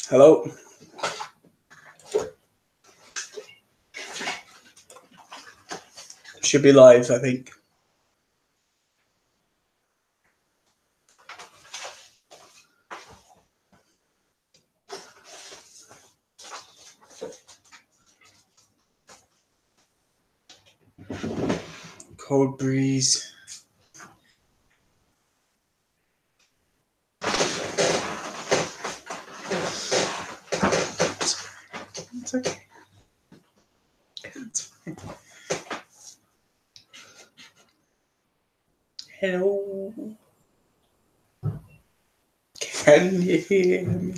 Hello. Should be live, I think. Cold breeze. It's okay. It's fine. Hello. Can you hear me?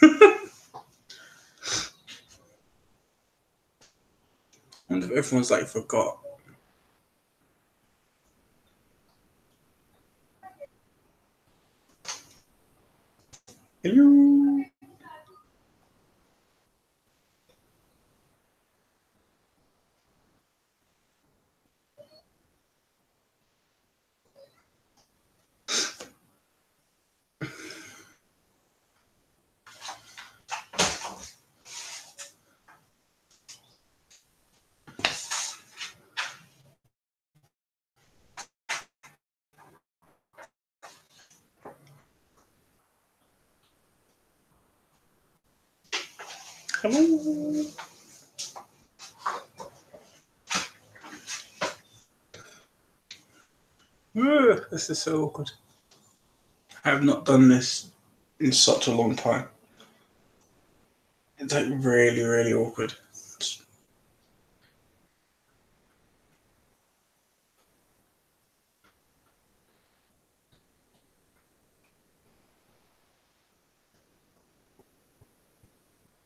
I wonder if everyone's like forgot. Hello. Hello. This is so awkward. I have not done this in such a long time. It's like really, really awkward.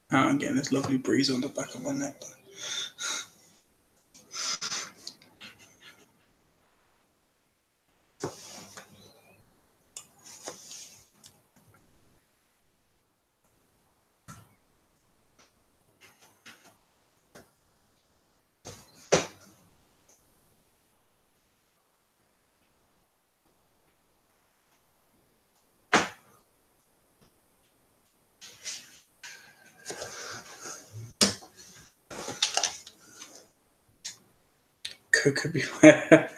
I'm getting this lovely breeze on the back of my neck. CoCo beware.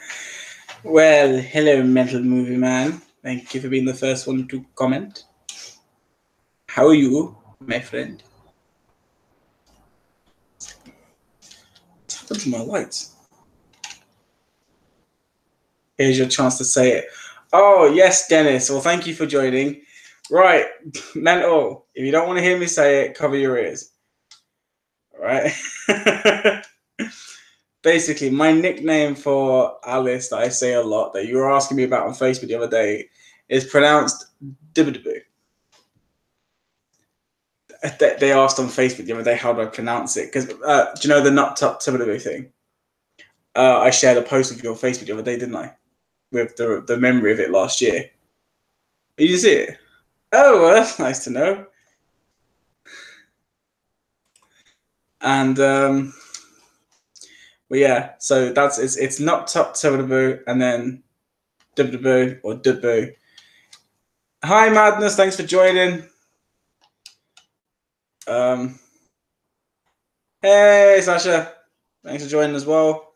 Well, hello, mental movie man. Thank you for being the first one to comment. How are you, my friend? What's happened to my lights? Here's your chance to say it. Oh, yes, Dennis. Well, thank you for joining. Right, mental. If you don't want to hear me say it, cover your ears. All right. Basically, my nickname for Alice that I say a lot that you were asking me about on Facebook the other day is pronounced Dibbidibu. They asked on Facebook the other day how do I pronounce it because do you know the nut tuck Dibbidibu thing? I shared a post with you on Facebook the other day, didn't I? With the memory of it last year. Did you see it? Oh, well, that's nice to know. And well, yeah, so it's nut tuck Dibbidibu and then Dibbidibu or Dibbu. Hi, Madness. Thanks for joining. Hey, Sasha. Thanks for joining as well.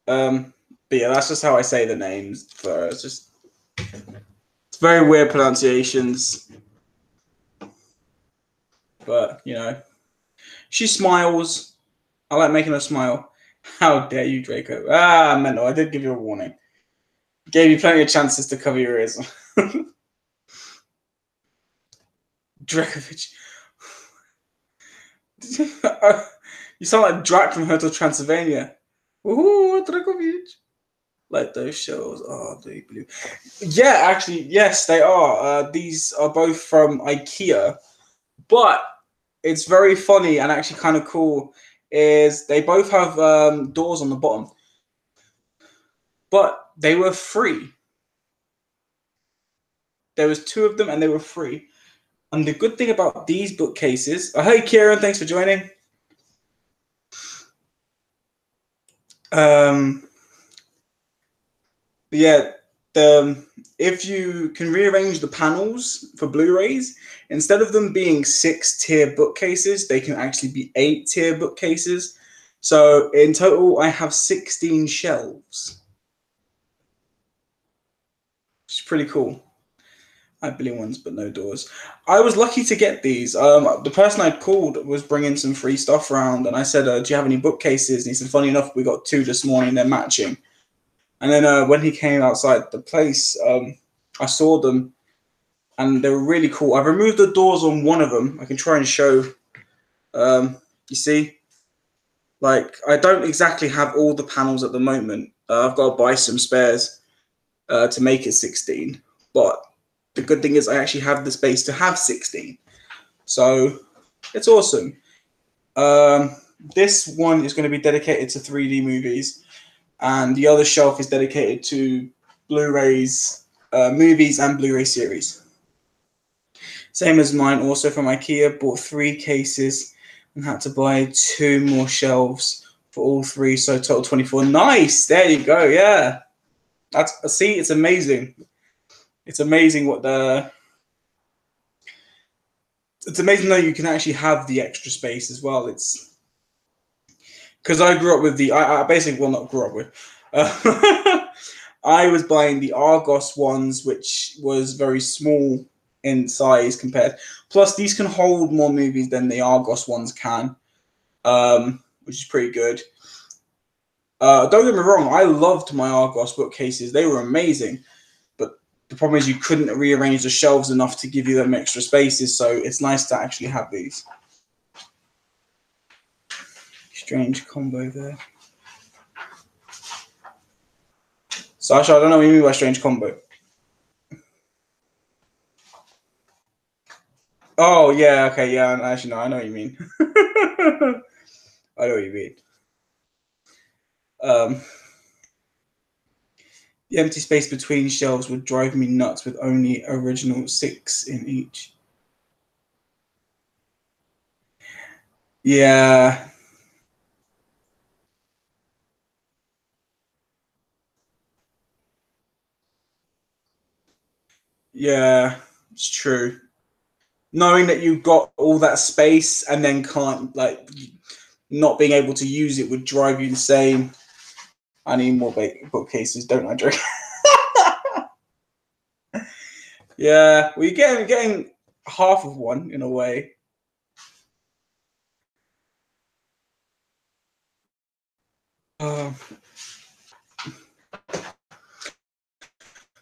But yeah, that's just how I say the names. It's very weird pronunciations. But, you know, she smiles. I like making her smile. How dare you, Draco? Ah, mental. I did give you a warning. Gave you plenty of chances to cover your ears. Dracovic. You sound like Drac from Hotel Transylvania. Ooh, Dracovic. Like those shows are they blue? Yeah, actually, yes, they are. These are both from IKEA, but it's very funny and actually kind of cool. Is they both have doors on the bottom, but they were free. There was two of them, and they were free. And the good thing about these bookcases, hey Kieran, thanks for joining. Yeah, if you can rearrange the panels for Blu-rays, instead of them being 6-tier bookcases, they can actually be 8-tier bookcases. So in total, I have 16 shelves. It's pretty cool. I have billion ones, but no doors. I was lucky to get these. The person I called was bringing some free stuff around, and I said, "Do you have any bookcases?" And he said, "Funny enough, we got 2 this morning. They're matching." And then when he came outside the place, I saw them, and they were really cool. I've removed the doors on one of them. I can try and show. You see, like I don't exactly have all the panels at the moment. I've got to buy some spares to make it 16, but the good thing is I actually have the space to have 16. So it's awesome. This one is going to be dedicated to 3D movies, and the other shelf is dedicated to Blu-rays, movies, and Blu-ray series. Same as mine, also from IKEA. Bought 3 cases and had to buy 2 more shelves for all 3, so total 24. Nice. There you go. Yeah, see, it's amazing. It's amazing what it's amazing though you can actually have the extra space as well. It's because I grew up with I basically, well, not grew up with. I was buying the Argos ones, which was very small in size compared. Plus, these can hold more movies than the Argos ones can, which is pretty good. Don't get me wrong, I loved my Argos bookcases. They were amazing. The problem is you couldn't rearrange the shelves enough to give you them extra spaces, so it's nice to actually have these. Strange combo there. Sasha, I don't know what you mean by strange combo. Oh, yeah, okay, yeah, actually, no, I know what you mean. I know what you mean. The empty space between shelves would drive me nuts with only original 6 in each. Yeah. Yeah, it's true. Knowing that you've got all that space and then can't, like, not being able to use it would drive you insane. I need more bookcases, don't I, Drake? Yeah, well, you're getting half of one in a way. But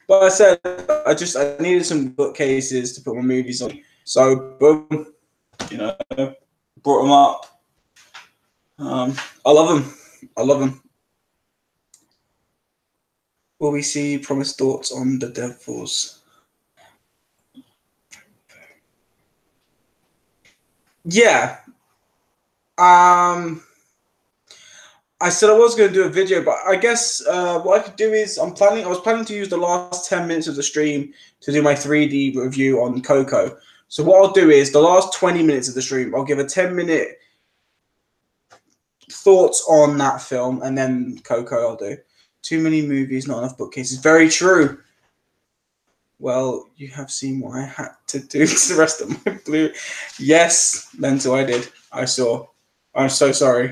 I said I needed some bookcases to put my movies on. So boom, brought them up. I love them. I love them. Will we see promised thoughts on the Devils? Yeah. I said I was going to do a video, but I guess what I could do is I was planning to use the last 10 minutes of the stream to do my 3D review on CoCo. So what I'll do is the last 20 minutes of the stream, I'll give a 10-minute thoughts on that film, and then CoCo I'll do. Too many movies, not enough bookcases. Very true. Well, you have seen what I had to do to the rest of my blue. Yes, Lento, I did. I saw. I'm so sorry.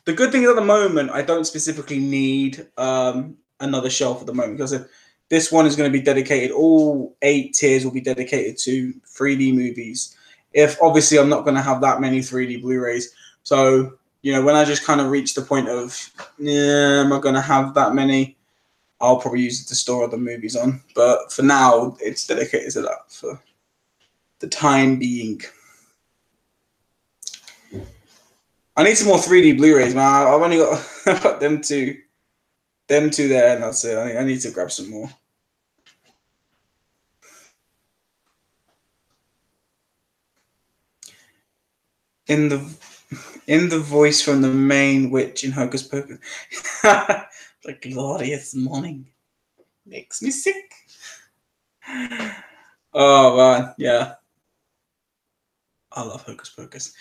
The good thing is at the moment, I don't specifically need another shelf at the moment, because if this one is going to be dedicated, all 8 tiers will be dedicated to 3D movies. If obviously I'm not going to have that many 3D Blu-rays. So, when I just kind of reach the point of, I'm not going to have that many, I'll probably use it to store other movies on. But for now, it's dedicated to that for the time being. I need some more 3D Blu-rays, man. I've only got I've got them two there, and that's it. I need to grab some more. In the voice from the main witch in Hocus Pocus, the glorious morning makes me sick. Oh man, yeah, I love Hocus Pocus.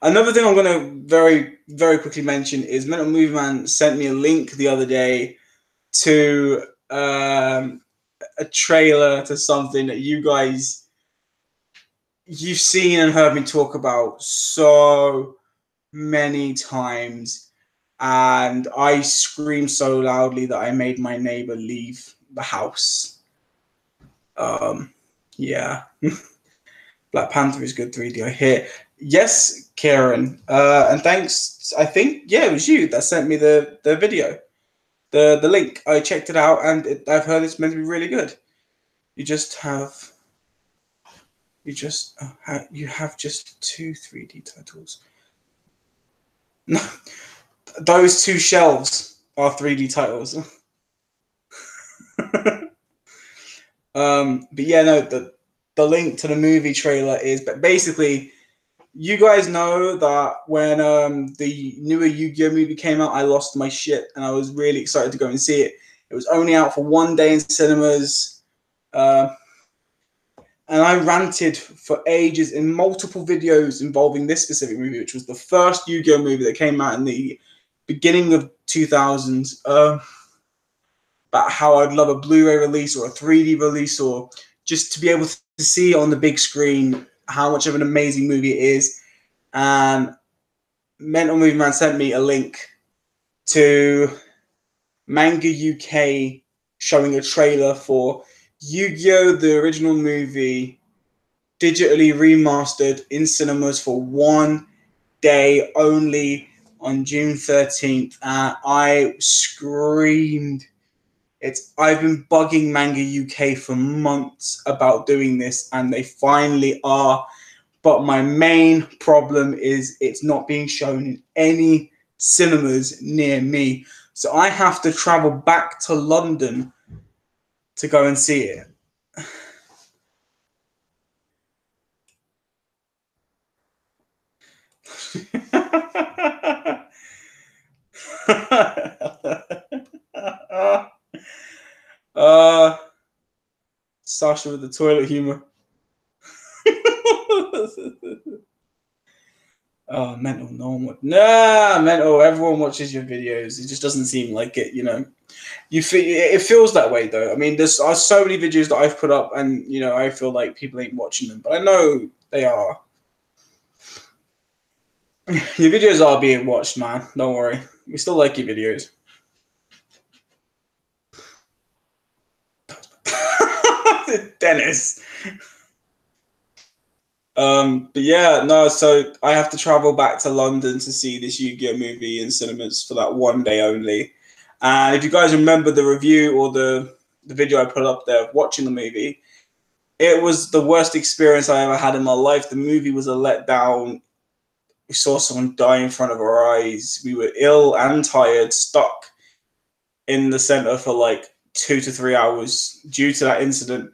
Another thing I'm gonna very, very quickly mention is Mental Movie Man sent me a link the other day to a trailer to something that you've seen and heard me talk about so many times, and I screamed so loudly that I made my neighbor leave the house. Yeah. Black Panther is good 3D, I hear. Yes, Karen. And thanks. I think, yeah, it was you that sent me the video, the link. I checked it out, and I've heard it's meant to be really good. You have just 2 3D titles. No, those 2 shelves are 3D titles. But yeah, no, the link to the movie trailer is, but basically, you guys know that when the newer Yu-Gi-Oh movie came out, I lost my shit, and I was really excited to go and see it. It was only out for 1 day in cinemas, and I ranted for ages in multiple videos involving this specific movie, which was the first Yu-Gi-Oh movie that came out in the beginning of 2000s. About how I'd love a Blu-ray release or a 3D release, or just to be able to see on the big screen how much of an amazing movie it is. And Mental Movie Man sent me a link to Manga UK showing a trailer for Yu-Gi-Oh! The original movie, digitally remastered in cinemas for 1 day only on June 13th. And I screamed. I've been bugging Manga UK for months about doing this, and they finally are. But my main problem is it's not being shown in any cinemas near me. So I have to travel back to London to go and see it. Sasha with the toilet humor. Oh, mental. No one. Nah, mental. Everyone watches your videos. It just doesn't seem like it. You know, it feels that way though. I mean, there's so many videos that I've put up, and you know, I feel like people ain't watching them, but I know they are. Your videos are being watched, man. Don't worry. We still like your videos. Dennis. But yeah, no, so I have to travel back to London to see this Yu-Gi-Oh movie in cinemas for that 1 day only. And if you guys remember the review or the video I put up there of watching the movie, it was the worst experience I ever had in my life. The movie was a letdown. We saw someone die in front of our eyes. We were ill and tired, stuck in the center for like 2 to 3 hours due to that incident.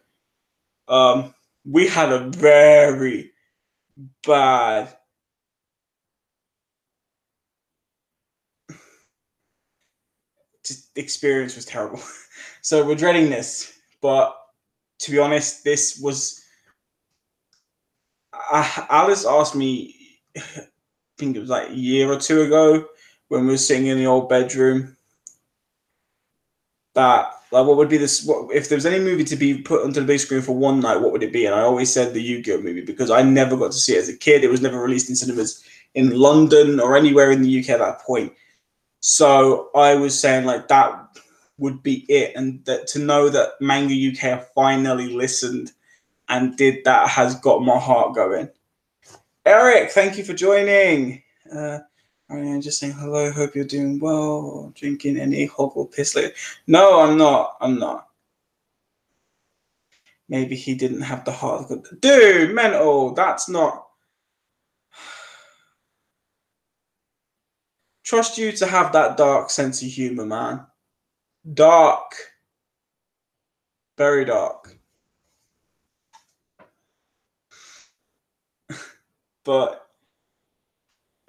We had a very bad experience. Was terrible. So we're dreading this, but to be honest, this was. Alice asked me, I think it was like a year or 2 ago, when we were sitting in the old bedroom, that like what would be this? What if there was any movie to be put onto the big screen for one night? What would it be? And I always said the Yu-Gi-Oh movie, because I never got to see it as a kid. It was never released in cinemas in London or anywhere in the UK at that point. So I was saying like that would be it, and that to know that Manga UK have finally listened and did that has got my heart going. Eric, thank you for joining. I'm just saying hello. Hope you're doing well. Drinking any hog or piss later? No, I'm not. I'm not. Maybe he didn't have the heart. Dude, mental. That's not. Trust you to have that dark sense of humor, man. Dark. Very dark. But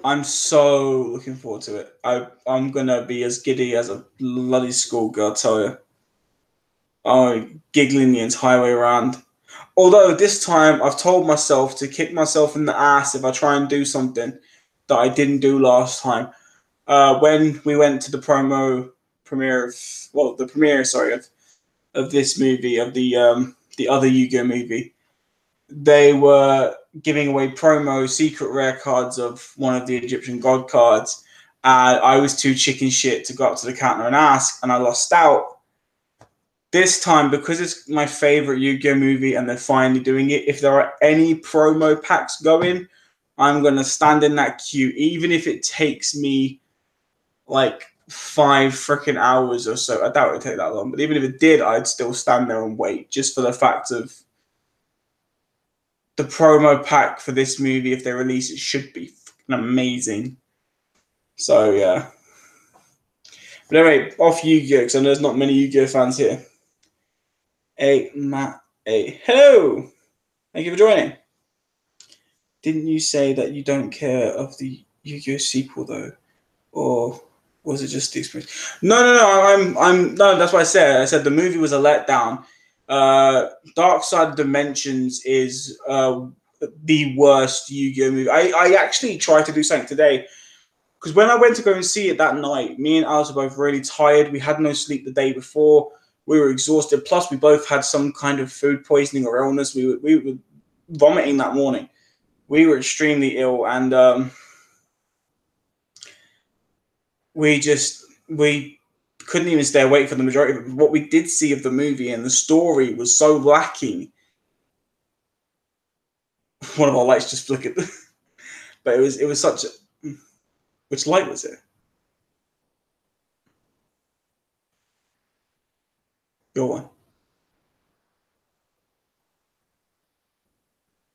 I'm so looking forward to it. I'm gonna be as giddy as a bloody schoolgirl, tell you. I'm giggling the entire way around. Although this time I've told myself to kick myself in the ass if I try and do something. that I didn't do last time. When we went to the premiere of this movie, of the other Yu-Gi-Oh movie, they were giving away promo secret rare cards of one of the Egyptian god cards. And I was too chicken shit to go up to the counter and ask, and I lost out. This time, because it's my favorite Yu-Gi-Oh movie and they're finally doing it, if there are any promo packs going, I'm going to stand in that queue, even if it takes me like 5 freaking hours or so. I doubt it would take that long, but even if it did, I'd still stand there and wait, just for the fact of the promo pack for this movie. If they release it, should be amazing. So yeah. But anyway, off Yu-Gi-Oh, because I know there's not many Yu-Gi-Oh fans here. Hey, Matt. Hey, hello. Thank you for joining. Didn't you say that you don't care of the Yu-Gi-Oh sequel though, or was it just the experience? No. No. That's what I said. I said the movie was a letdown. Dark Side of Dimensions is the worst Yu-Gi-Oh movie. I actually tried to do something today, because when I went to go and see it that night, me and Alice were both really tired. We had no sleep the day before. We were exhausted. Plus, we both had some kind of food poisoning or illness. We were vomiting that morning. We were extremely ill, and we couldn't even stay awake for the majority of it. What we did see of the movie and the story was so lacking. One of our lights just flickered, but it was such a... Which light was it? Your one.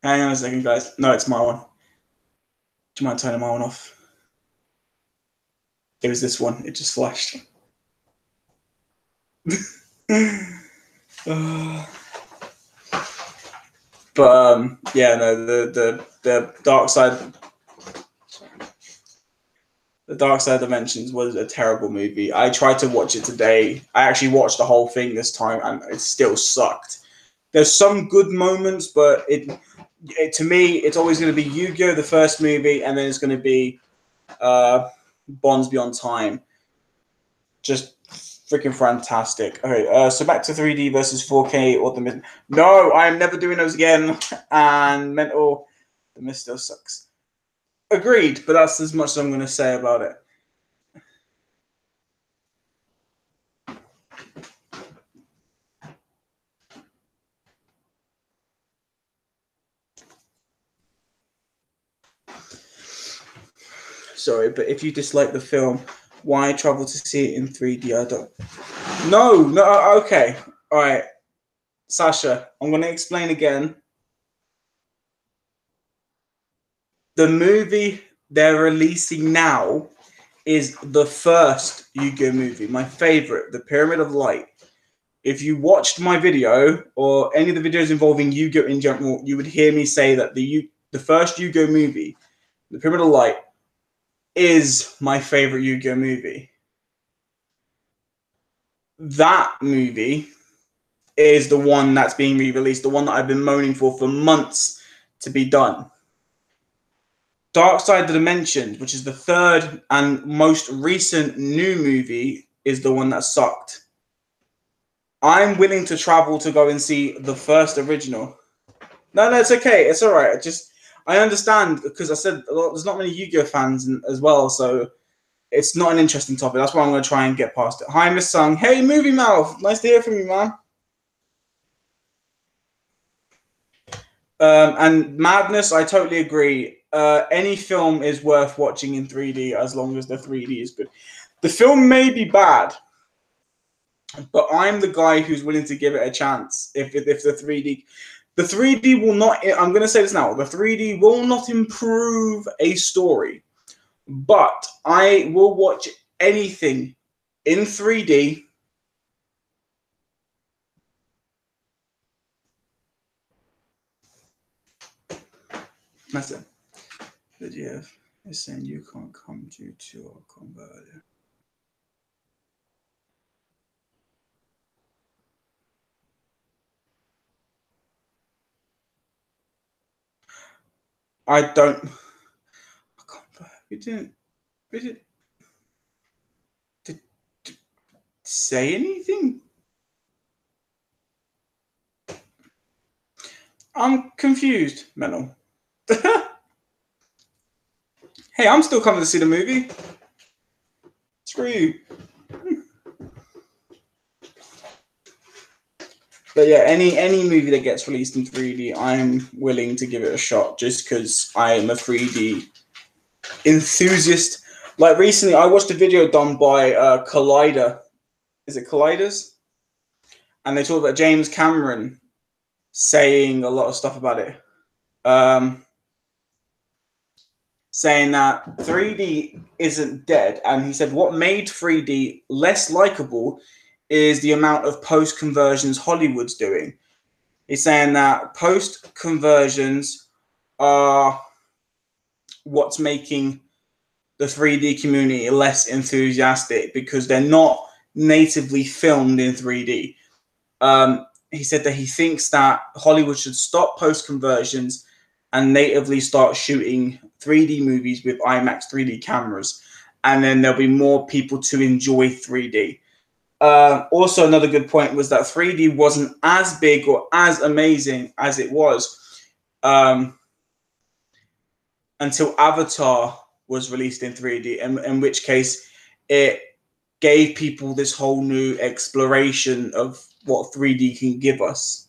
Hang on a second, guys. No, it's my one. Do you mind turning my one off? It was this one. It just flashed. But yeah, no, the Dark Side, the Dark Side Dimensions was a terrible movie. I tried to watch it today. I actually watched the whole thing this time, and it still sucked. There's some good moments, but it to me, it's always going to be Yu-Gi-Oh, the first movie, and then it's going to be Bonds Beyond Time. Just freaking fantastic. Okay, so back to 3D versus 4K or the mid. No, I am never doing those again. And mental, the mist still sucks. Agreed, but that's as much as I'm going to say about it. Sorry, but if you dislike the film, why travel to see it in 3D? I don't. No. Okay, all right, Sasha. I'm going to explain again. The movie they're releasing now is the first Yu-Gi-Oh movie, my favorite, The Pyramid of Light. If you watched my video or any of the videos involving Yu-Gi-Oh in general, you would hear me say that the first Yu-Gi-Oh movie, The Pyramid of Light, is my favorite Yu-Gi-Oh movie. That movie is the one that's being re-released, the one that I've been moaning for months to be done. Dark Side of the Dimensions, which is the third and most recent new movie, is the one that sucked. I'm willing to travel to go and see the first original. No, it's okay. It's all right. I understand, because I said there's not many Yu-Gi-Oh fans as well, so it's not an interesting topic. That's why I'm going to try and get past it. Hi, Miss Sung. Hey, Movie Mouth. Nice to hear from you, man. And Madness, I totally agree. Any film is worth watching in 3D as long as the 3D is good. The film may be bad, but I'm the guy who's willing to give it a chance. If the 3D will not, I'm going to say this now, the 3D will not improve a story, but I will watch anything in 3D. That's it. But yeah, it's saying you can't come due to our converter. I don't. We didn't did say anything. I'm confused, Menel. Hey, I'm still coming to see the movie. Screw you. But yeah, any movie that gets released in 3D, I'm willing to give it a shot just because I am a 3D enthusiast. Like recently, I watched a video done by Collider. Is it Colliders? And they talk about James Cameron saying a lot of stuff about it. Saying that 3D isn't dead. And he said what made 3D less likable is the amount of post-conversions Hollywood's doing. He's saying that post-conversions are what's making the 3D community less enthusiastic because they're not natively filmed in 3D. He said that he thinks that Hollywood should stop post-conversions and natively start shooting 3D movies with IMAX 3D cameras, and then there'll be more people to enjoy 3D. Also, another good point was that 3D wasn't as big or as amazing as it was until Avatar was released in 3D, in which case it gave people this whole new exploration of what 3D can give us.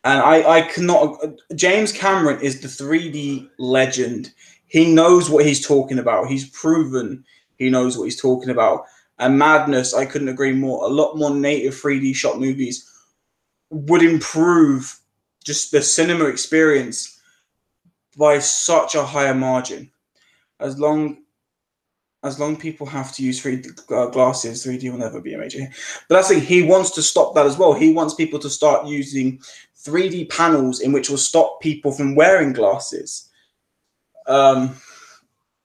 And I cannot. James Cameron is the 3D legend. He knows what he's talking about. He's proven he knows what he's talking about. And Madness, I couldn't agree more. A lot more native 3D shot movies would improve just the cinema experience by such a higher margin. As long people have to use 3D glasses, 3D will never be a major hit. But that's the thing, he wants to stop that as well. He wants people to start using 3D panels in which will stop people from wearing glasses.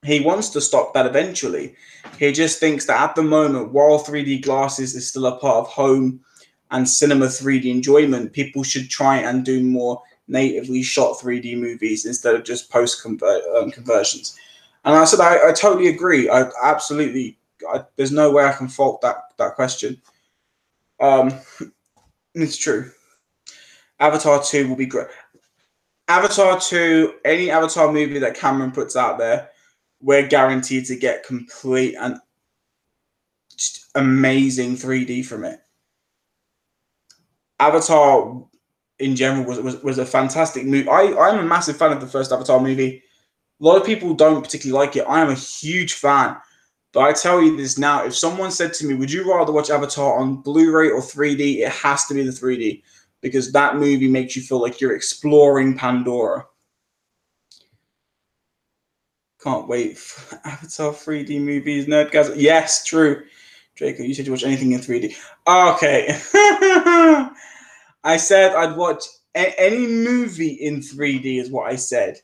He wants to stop that eventually. He just thinks that at the moment, while 3D glasses is still a part of home and cinema 3D enjoyment, people should try and do more natively shot 3D movies instead of just post-conversions. And I said, I totally agree. There's no way I can fault that question. It's true. Avatar 2 will be great. Avatar 2, any Avatar movie that Cameron puts out there, we're guaranteed to get complete and just amazing 3D from it. Avatar, in general, was a fantastic movie. I'm a massive fan of the first Avatar movie. A lot of people don't particularly like it. I am a huge fan. But I tell you this now, if someone said to me, would you rather watch Avatar on Blu-ray or 3D? It has to be the 3D. Because that movie makes you feel like you're exploring Pandora. Can't wait for Avatar 3D movies, Nerdgasm. Yes, true. Draco, you said you watch anything in 3D. Okay. I said I'd watch any movie in 3D is what I said.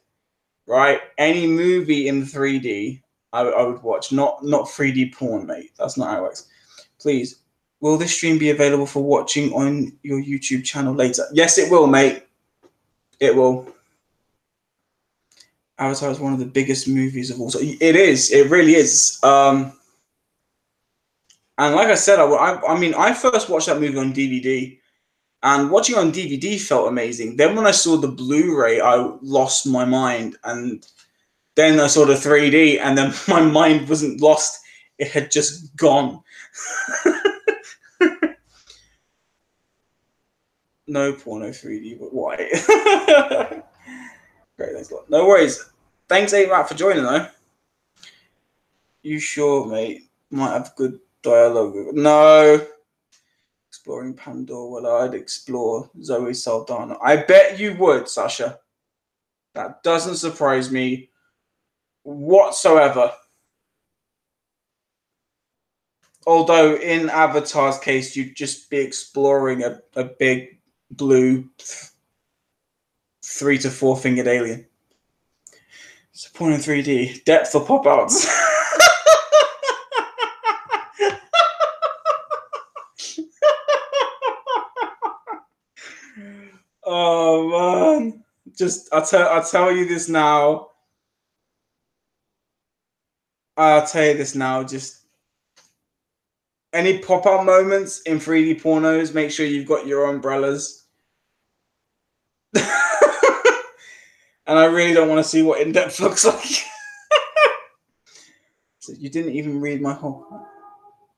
Right? Any movie in 3D I would watch. Not 3D porn, mate. That's not how it works. Please. Will this stream be available for watching on your YouTube channel later? Yes, it will, mate. It will. Avatar is one of the biggest movies of all time. It is. It really is. And like I said, I first watched that movie on DVD. And watching on DVD felt amazing. Then when I saw the Blu-ray, I lost my mind. And then I saw the 3D, and then my mind wasn't lost. It had just gone. No porno 3D, but why? Great, thanks a lot. No worries. Thanks, A-Matt, for joining, though. You sure, mate? Might have good dialogue. No. Exploring Pandora. Well, I'd explore Zoe Saldana. I bet you would, Sasha. That doesn't surprise me whatsoever. Although in Avatar's case, you'd just be exploring a big blue 3 to 4 fingered alien. Support in 3D. Depth for pop outs. Oh man. I'll tell you this now. I'll tell you this now. Just any pop-up moments in 3D pornos, make sure you've got your umbrellas. And I really don't want to see what in-depth looks like. So you didn't even read my whole...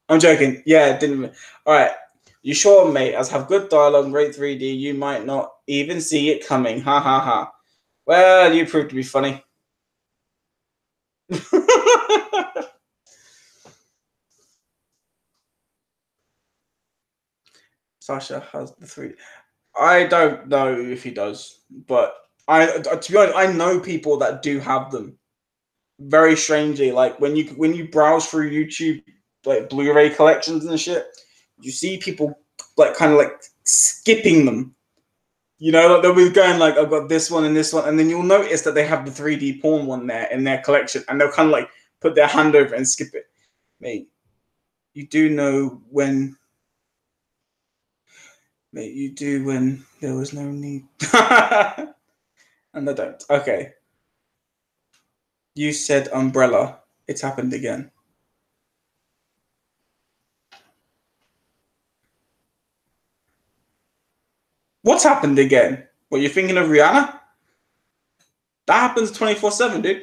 I'm joking. Yeah, didn't... All right. You sure, mate? As have good dialogue, great 3D, you might not even see it coming. Ha ha ha. Well, you proved to be funny. Sasha has the 3D. I don't know if he does, but to be honest, I know people that do have them. Very strangely, like when you browse through YouTube, like Blu-ray collections and shit, you see people like kind of like skipping them. You know, like they'll be going like, I've got this one and this one, and then you'll notice that they have the 3D porn one there in their collection, and they'll kind of like put their hand over and skip it. Mate, you do know when. Mate, you do when there was no need. And I don't. Okay. You said umbrella. It's happened again. What's happened again? What, you're thinking of Rihanna? That happens 24/7, dude.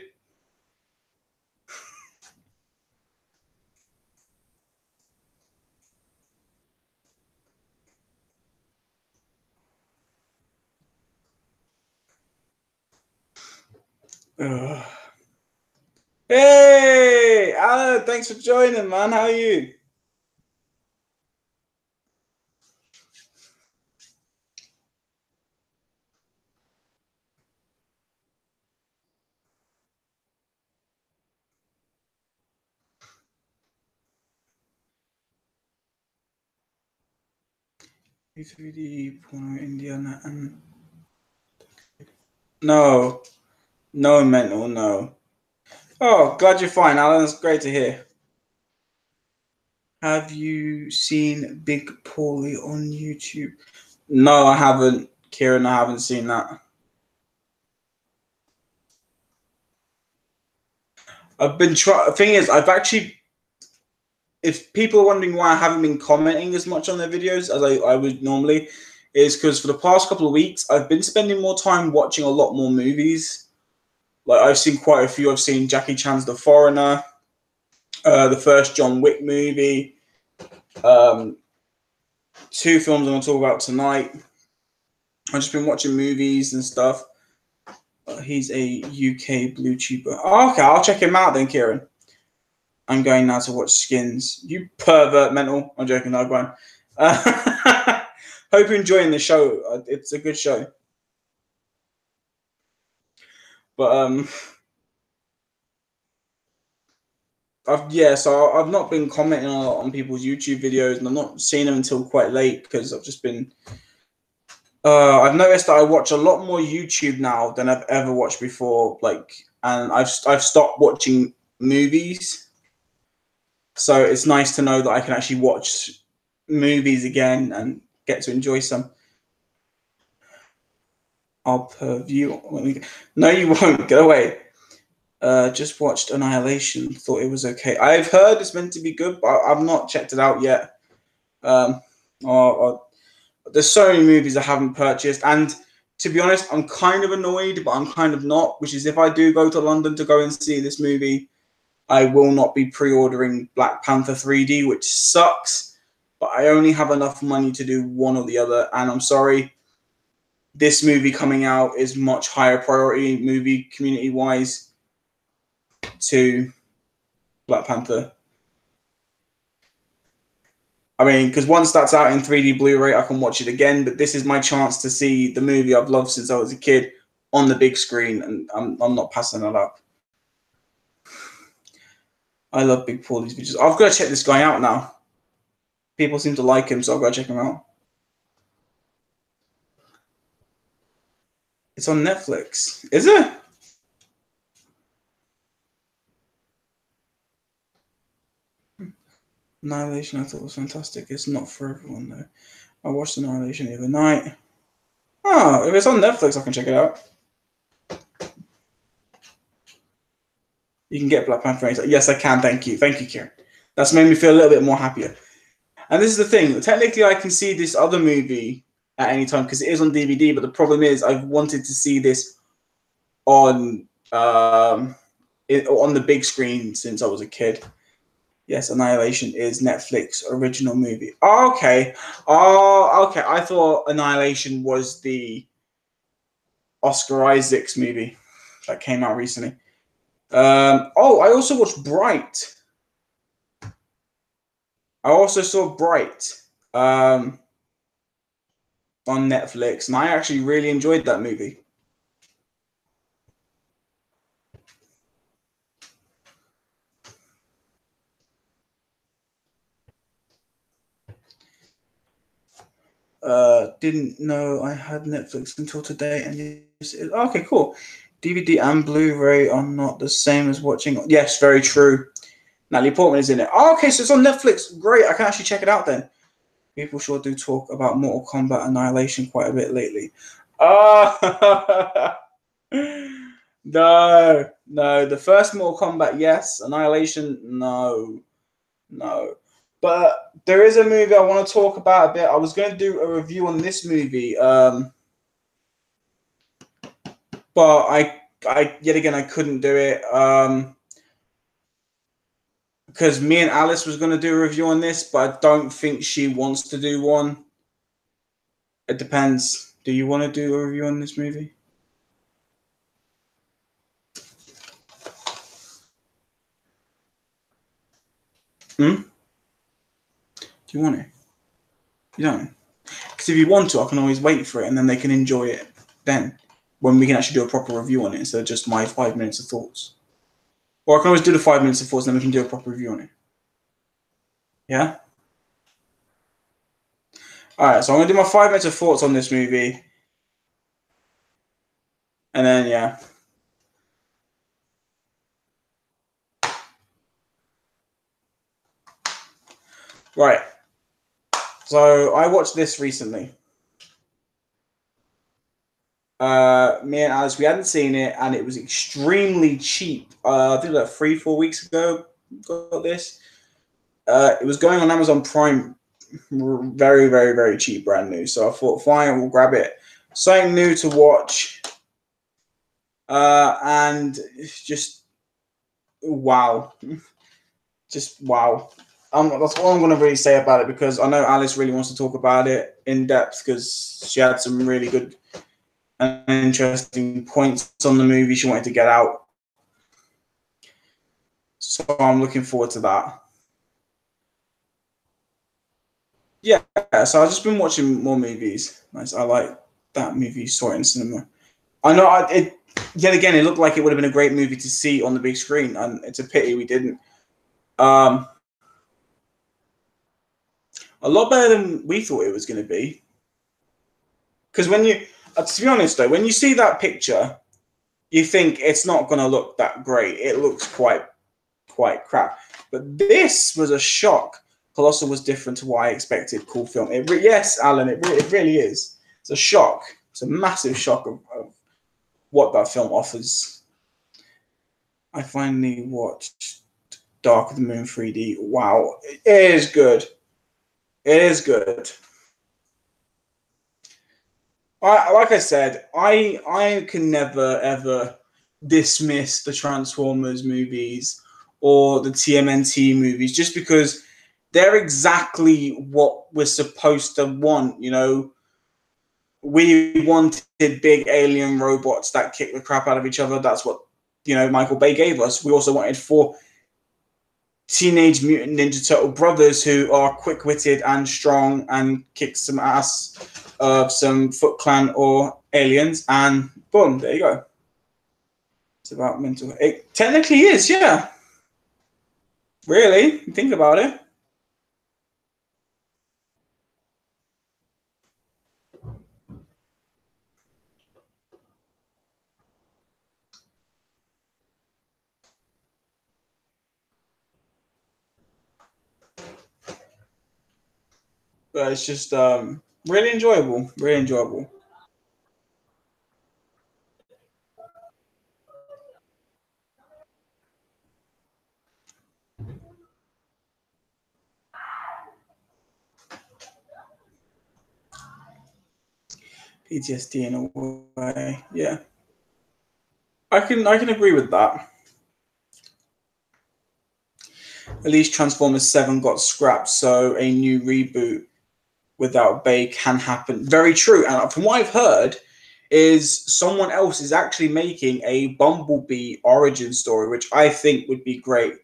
Ugh. Hey, Alan, thanks for joining, man. How are you? E3D, porno, Indiana, and no, no mental, no. Oh, glad you're fine, Alan. It's great to hear. Have you seen Big Paulie on YouTube? No, I haven't, Kieran. I haven't seen that. I've been trying. The thing is, I've actually. If people are wondering why I haven't been commenting as much on their videos as I would normally, is because for the past couple of weeks I've been spending more time watching a lot more movies. Like I've seen quite a few. I've seen Jackie Chan's The Foreigner, the first John Wick movie, two films I'm going to talk about tonight. I've just been watching movies and stuff. He's a UK blue tuber. Oh, okay, I'll check him out then, Kieran. I'm going now to watch Skins. You pervert mental. I'm joking. No, go on. Hope you're enjoying the show. It's a good show. But so I've not been commenting on people's YouTube videos, and I'm not seeing them until quite late because I've just been. I've noticed that I watch a lot more YouTube now than I've ever watched before. And I've stopped watching movies. So it's nice to know that I can actually watch movies again and get to enjoy some. I'll per view. No, you won't. Get away. Just watched Annihilation. Thought it was okay. I've heard it's meant to be good, but I've not checked it out yet. There's so many movies I haven't purchased, and to be honest, I'm kind of annoyed, but I'm kind of not. Which is, if I do go to London to go and see this movie, I will not be pre-ordering Black Panther 3D, which sucks, but I only have enough money to do one or the other, and I'm sorry. This movie coming out is much higher priority movie community-wise to Black Panther. I mean, because once that's out in 3D Blu-ray, I can watch it again, but this is my chance to see the movie I've loved since I was a kid on the big screen, and I'm not passing that up. I love Big Paulie's videos. I've got to check this guy out now. People seem to like him, so I've got to check him out. It's on Netflix. Is it? Annihilation, I thought was fantastic. It's not for everyone, though. I watched Annihilation the other night. Oh, if it's on Netflix, I can check it out. You can get Black Panther anytime. Yes, I can. Thank you, Kieran. That's made me feel a little bit more happier. And this is the thing. Technically, I can see this other movie at any time because it is on DVD. But the problem is, I've wanted to see this on on the big screen since I was a kid. Yes, Annihilation is Netflix original movie. Oh, okay. Oh, okay. I thought Annihilation was the Oscar Isaacs movie that came out recently. Oh, I also watched Bright. I also saw Bright on Netflix, and I actually really enjoyed that movie. Didn't know I had Netflix until today, and okay, cool. DVD and Blu-ray are not the same as watching. Yes, very true. Natalie Portman is in it. Oh, okay, so it's on Netflix. Great, I can actually check it out then. People sure do talk about Mortal Kombat Annihilation quite a bit lately. Oh, no. The first Mortal Kombat, yes. Annihilation, no. But there is a movie I want to talk about a bit. I was going to do a review on this movie, but I yet again I couldn't do it because me and Alice was going to do a review on this, but I don't think she wants to do one. It depends. Do you want to do a review on this movie? Do you want it? You don't? Because if you want to, I can always wait for it, and then they can enjoy it then, when we can actually do a proper review on it instead of just my 5 minutes of thoughts. Or I can always do the 5 minutes of thoughts, and then we can do a proper review on it. Yeah? Alright, so I'm going to do my 5 minutes of thoughts on this movie. And then, yeah. Right. So I watched this recently. Me and Alice, we hadn't seen it, and it was extremely cheap. I think like 3-4 weeks ago, got this. It was going on Amazon Prime, very, very, very cheap, brand new. So I thought, fine, we'll grab it. Something new to watch, and just wow, just wow. That's all I'm going to really say about it, because I know Alice really wants to talk about it in depth because she had some really good and interesting points on the movie she wanted to get out. So I'm looking forward to that. Yeah, so I've just been watching more movies. Nice, I like that movie, saw it in cinema. I know yet again, it looked like it would have been a great movie to see on the big screen, and it's a pity we didn't. A lot better than we thought it was going to be. Because when you, to be honest though, when you see that picture, you think it's not going to look that great. It looks quite crap. But this was a shock. Colossal was different to what I expected. Cool film. Yes, Alan, it really is. It's a shock. It's a massive shock of what that film offers. I finally watched Dark of the Moon 3D. Wow, it is good. It is good. Like I said, I can never ever dismiss the Transformers movies or the TMNT movies just because they're exactly what we're supposed to want. You know, we wanted big alien robots that kick the crap out of each other. That's what, you know, Michael Bay gave us. We also wanted 4 Teenage Mutant Ninja Turtle brothers who are quick-witted and strong and kick some ass of some Foot Clan or aliens, and boom, there you go. It's about mental. It technically is, yeah. Really, think about it. But it's just really enjoyable. Really enjoyable. PTSD in a way. Yeah, I can agree with that. At least Transformers 7 got scrapped, so a new reboot without Bay can happen. Very true. And from what I've heard, is someone else is actually making a Bumblebee origin story, which I think would be great.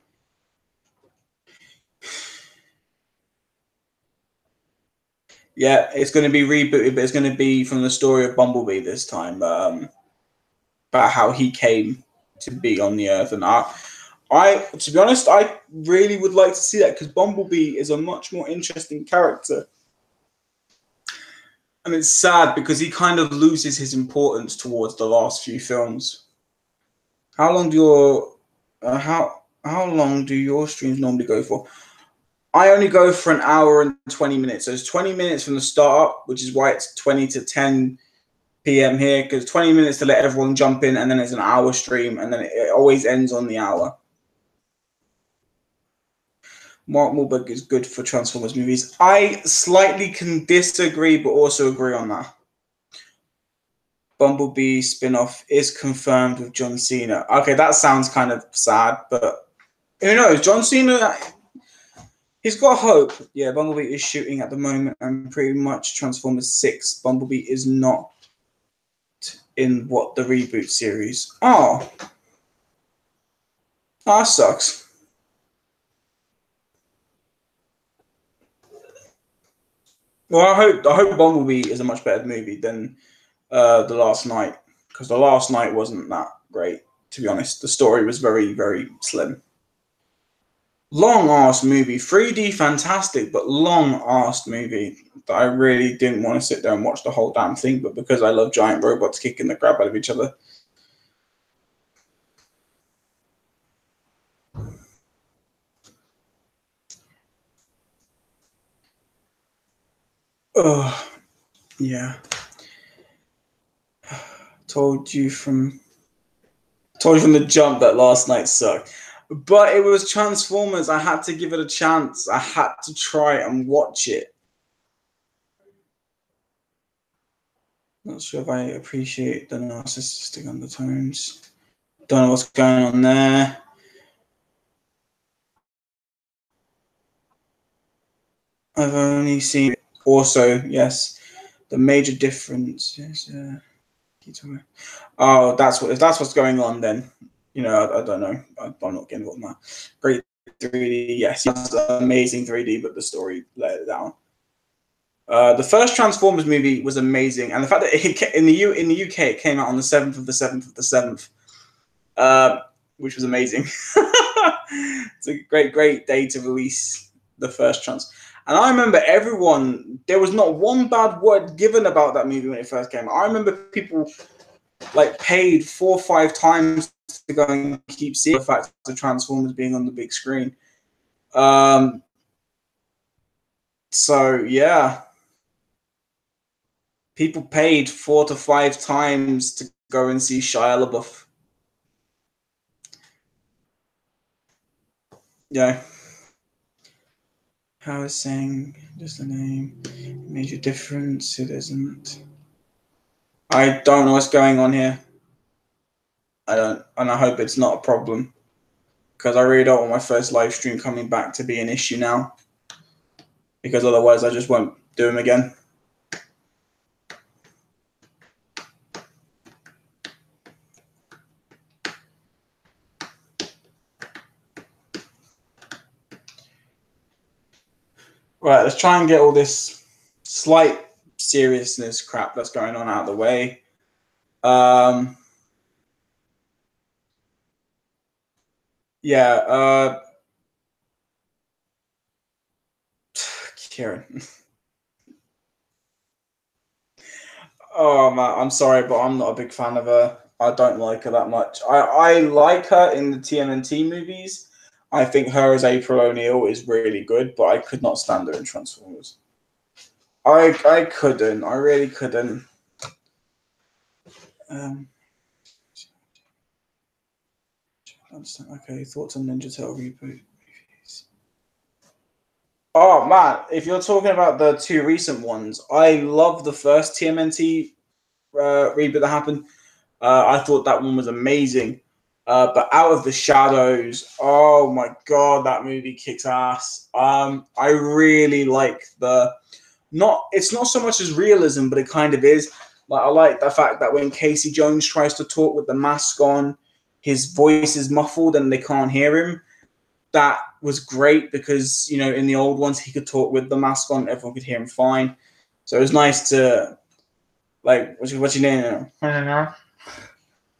Yeah, it's going to be rebooted, but it's going to be from the story of Bumblebee this time, about how he came to be on the Earth. And to be honest, I really would like to see that because Bumblebee is a much more interesting character. And it's sad because he kind of loses his importance towards the last few films. How long do your how long do your streams normally go for? I only go for an hour and 20 minutes. So it's 20 minutes from the start up, which is why it's 20 to 10 p.m. here, because 20 minutes to let everyone jump in, and then it's an hour stream, and then it always ends on the hour. Mark Wahlberg is good for Transformers movies. I slightly can disagree, but also agree on that. Bumblebee spin-off is confirmed with John Cena. Okay, that sounds kind of sad, but who knows? John Cena, he's got hope. Yeah, Bumblebee is shooting at the moment, and pretty much Transformers 6. Bumblebee is not in the reboot series. Oh, that sucks. Well, I hope Bumblebee is a much better movie than The Last Night, because The Last Night wasn't that great, to be honest. The story was very, very slim. Long-ass movie. 3D fantastic, but long-ass movie that I really didn't want to sit there and watch the whole damn thing, but because I love giant robots kicking the crap out of each other. Oh, yeah. Told you from the jump that Last Night sucked. But it was Transformers. I had to give it a chance. I had to try and watch it. Not sure if I appreciate the narcissistic undertones. Don't know what's going on there. I've only seen it. Also, yes, the major difference is. Oh, that's what's going on then. You know, I don't know. I'm not getting involved in that. Great 3D, yes, it's amazing 3D, but the story let it down. The first Transformers movie was amazing, and the fact that in the UK it came out on the 7th of the 7th of the 7th, which was amazing. It's a great day to release the first Trans. And I remember there was not one bad word given about that movie when it first came out. I remember people paid 4 or 5 times to go and keep seeing the fact of Transformers being on the big screen. So yeah, people paid 4 to 5 times to go and see Shia LaBeouf. Yeah. How is saying just the name major difference? It isn't. I don't know what's going on here. I don't, and I hope it's not a problem, because I really don't want my first live stream coming back to be an issue now, because otherwise I just won't do them again. Right, let's try and get all this slight seriousness crap that's going on out of the way. Yeah, Kieran. Oh man, I'm sorry, but I'm not a big fan of her. I don't like her that much. I like her in the TMNT movies. I think her as April O'Neil is really good, but I could not stand her in Transformers. I couldn't. I really couldn't. Okay, thoughts on Ninja Turtle reboot? Oh man, if you're talking about the 2 recent ones, I love the first TMNT reboot that happened. I thought that one was amazing. But Out of the Shadows, oh my god, that movie kicks ass. I really like it's not so much as realism, but it kind of is. Like, I like the fact that when Casey Jones tries to talk with the mask on, his voice is muffled and they can't hear him. That was great because, you know, in the old ones, he could talk with the mask on, everyone could hear him fine. So it was nice to, like, what's your name? I don't know.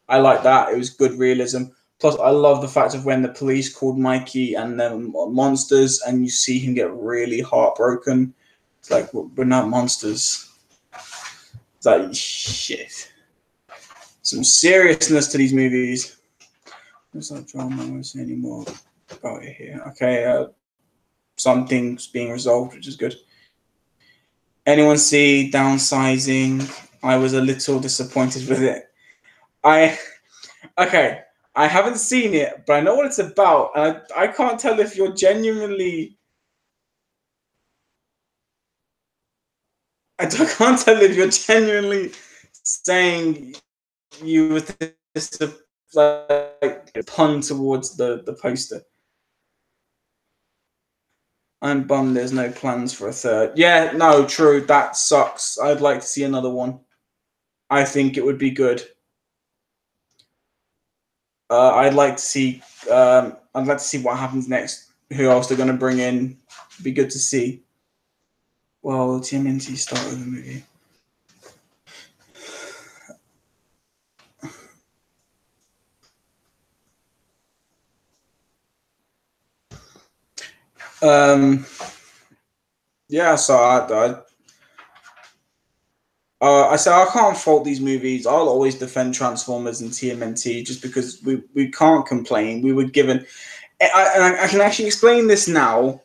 I like that. It was good realism. Plus, I love the fact of when the police called Mikey and them monsters, and you see him get really heartbroken. It's like, we're not monsters. It's like, shit. Some seriousness to these movies. There's no drama. I won't say any more about it here. Okay, something's being resolved, which is good. Anyone see Downsizing? I was a little disappointed with it. I haven't seen it, but I know what it's about, and I can't tell if you're genuinely. I can't tell if you're genuinely saying you were just like a pun towards the poster. I'm bummed there's no plans for a third. Yeah, no, true. That sucks. I'd like to see another one. I think it would be good. I'd like to see. I'd like to see what happens next. Who else they're going to bring in? It'd be good to see. Well, TMNT started the movie. Yeah, so I say I can't fault these movies. I'll always defend Transformers and TMNT just because we can't complain. We were given. I can actually explain this now.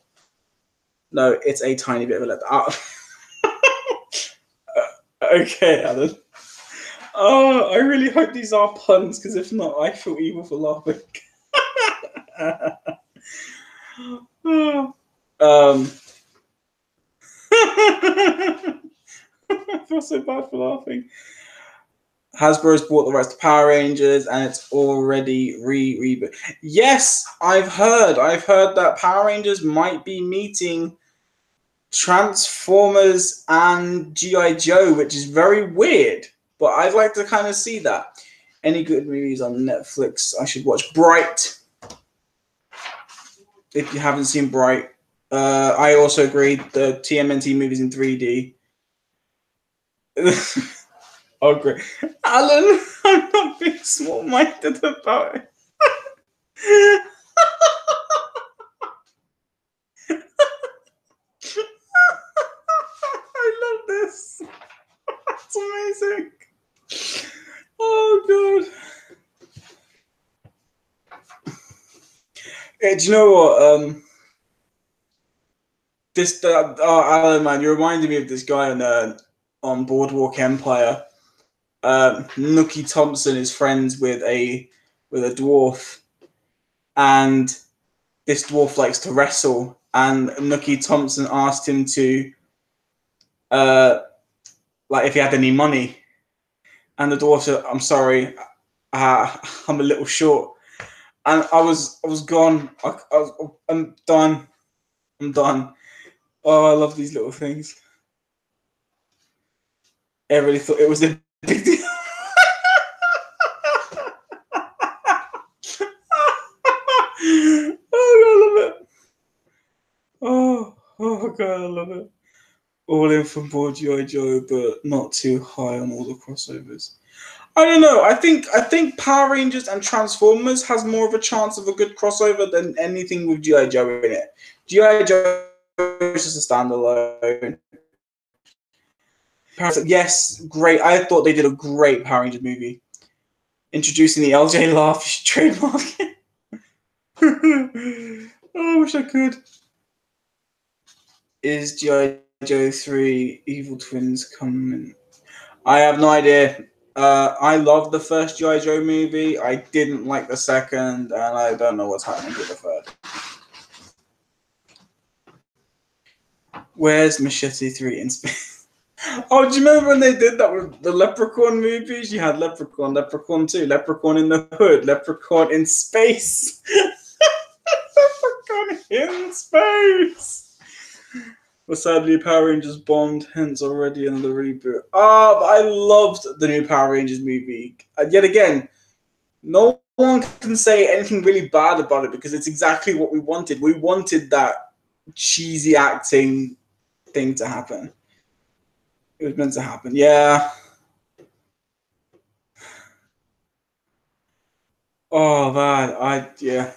No, it's a tiny bit of a let. Okay, Alan. Oh, I really hope these are puns, because if not, I feel evil for laughing. I feel so bad for laughing. Hasbro's bought the rights to Power Rangers, and it's already reboot. Yes, I've heard that Power Rangers might be meeting Transformers and G.I. Joe, which is very weird, but I'd like to kind of see that. Any good movies on Netflix I should watch? Bright. If you haven't seen Bright. I also agree, the TMNT movies in 3D. Oh, great. Alan, I'm not being small-minded about it. I love this. It's amazing. Oh, God. Hey, do you know what? Alan, man, you reminded me of this guy on Boardwalk Empire. Nookie Thompson is friends with a dwarf, and this dwarf likes to wrestle. And Nookie Thompson asked him to, like, if he had any money, and the dwarf said, "I'm sorry, I'm a little short." And I was gone. I'm done. I'm done. Oh, I love these little things. I really thought it was a big deal. Oh, God, I love it. Oh, God, I love it. All in from board G.I. Joe, but not too high on all the crossovers. I don't know. I think Power Rangers and Transformers has more of a chance of a good crossover than anything with G.I. Joe in it. G.I. Joe is just a standalone. Yes, great. I thought they did a great Power Rangers movie. Introducing the LJ laugh trademark. Oh, I wish I could. Is G.I. Joe 3 Evil Twins coming? I have no idea. I love the first G.I. Joe movie. I didn't like the second, and I don't know what's happening with the third. Where's Machete 3 in space? Oh, do you remember when they did that with the Leprechaun movies? You had Leprechaun, Leprechaun 2, Leprechaun in the Hood, Leprechaun in Space. Leprechaun in Space. But sadly, Power Rangers bombed, hence already another reboot. But I loved the new Power Rangers movie. Yet again, no one can say anything really bad about it because it's exactly what we wanted. We wanted that cheesy acting thing to happen. It was meant to happen. Yeah. Oh man, yeah.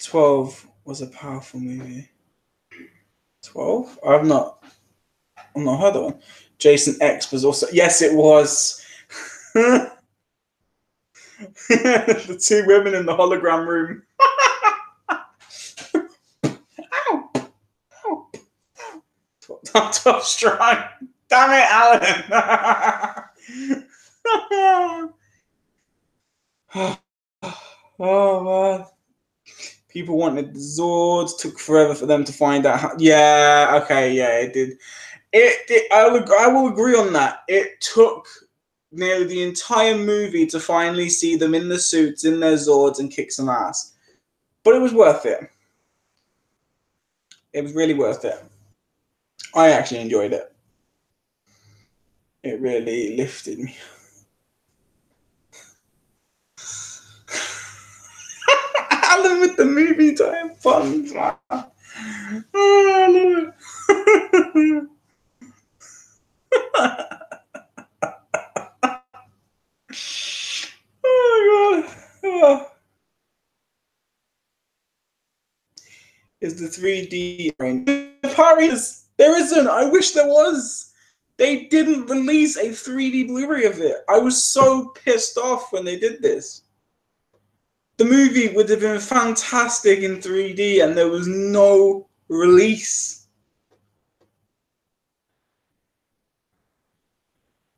12 was a powerful movie. 12? I've not heard that one. Jason X was also, yes, it was. The two women in the hologram room. Ow! Ow! 12 strong. Damn it, Alan. Oh man. People wanted the Zords. Took forever for them to find out how. Yeah, okay, yeah, it did. I will agree on that. It took nearly the entire movie to finally see them in the suits, in their Zords, and kick some ass. But it was worth it. It was really worth it. I actually enjoyed it. It really lifted me. Alan with the movie time puns, man. Oh, I love it. Oh my god. Oh. Is the 3D Power Rangers? There isn't. I wish there was. They didn't release a 3D Blu-ray of it. I was so pissed off when they did this. The movie would have been fantastic in 3D and there was no release.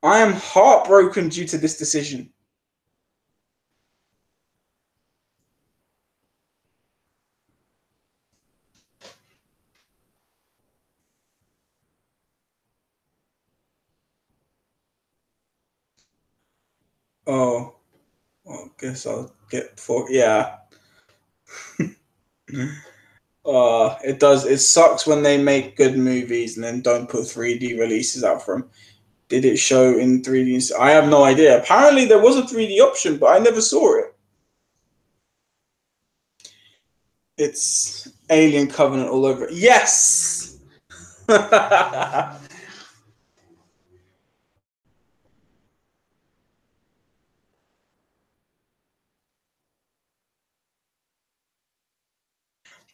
I am heartbroken due to this decision. Oh, I guess I'll get for yeah. It does. It sucks when they make good movies and then don't put 3D releases out for them. Did it show in 3D? I have no idea. Apparently, there was a 3D option, but I never saw it. It's Alien Covenant all over. Yes.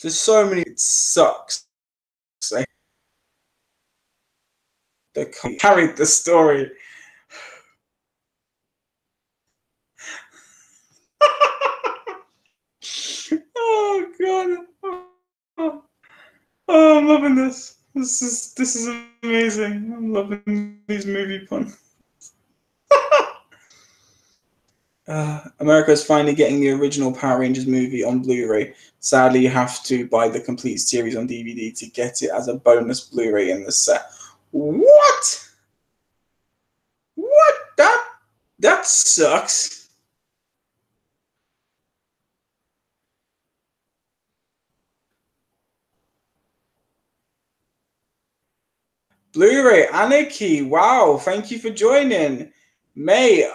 There's so many. It sucks. They carried the story. Oh god. Oh, I'm loving this. This is amazing. I'm loving these movie puns. America is finally getting the original Power Rangers movie on Blu-ray. Sadly, you have to buy the complete series on DVD to get it as a bonus Blu-ray in the set. What? What? That sucks. Blu-ray Anarchy. Wow, thank you for joining. May,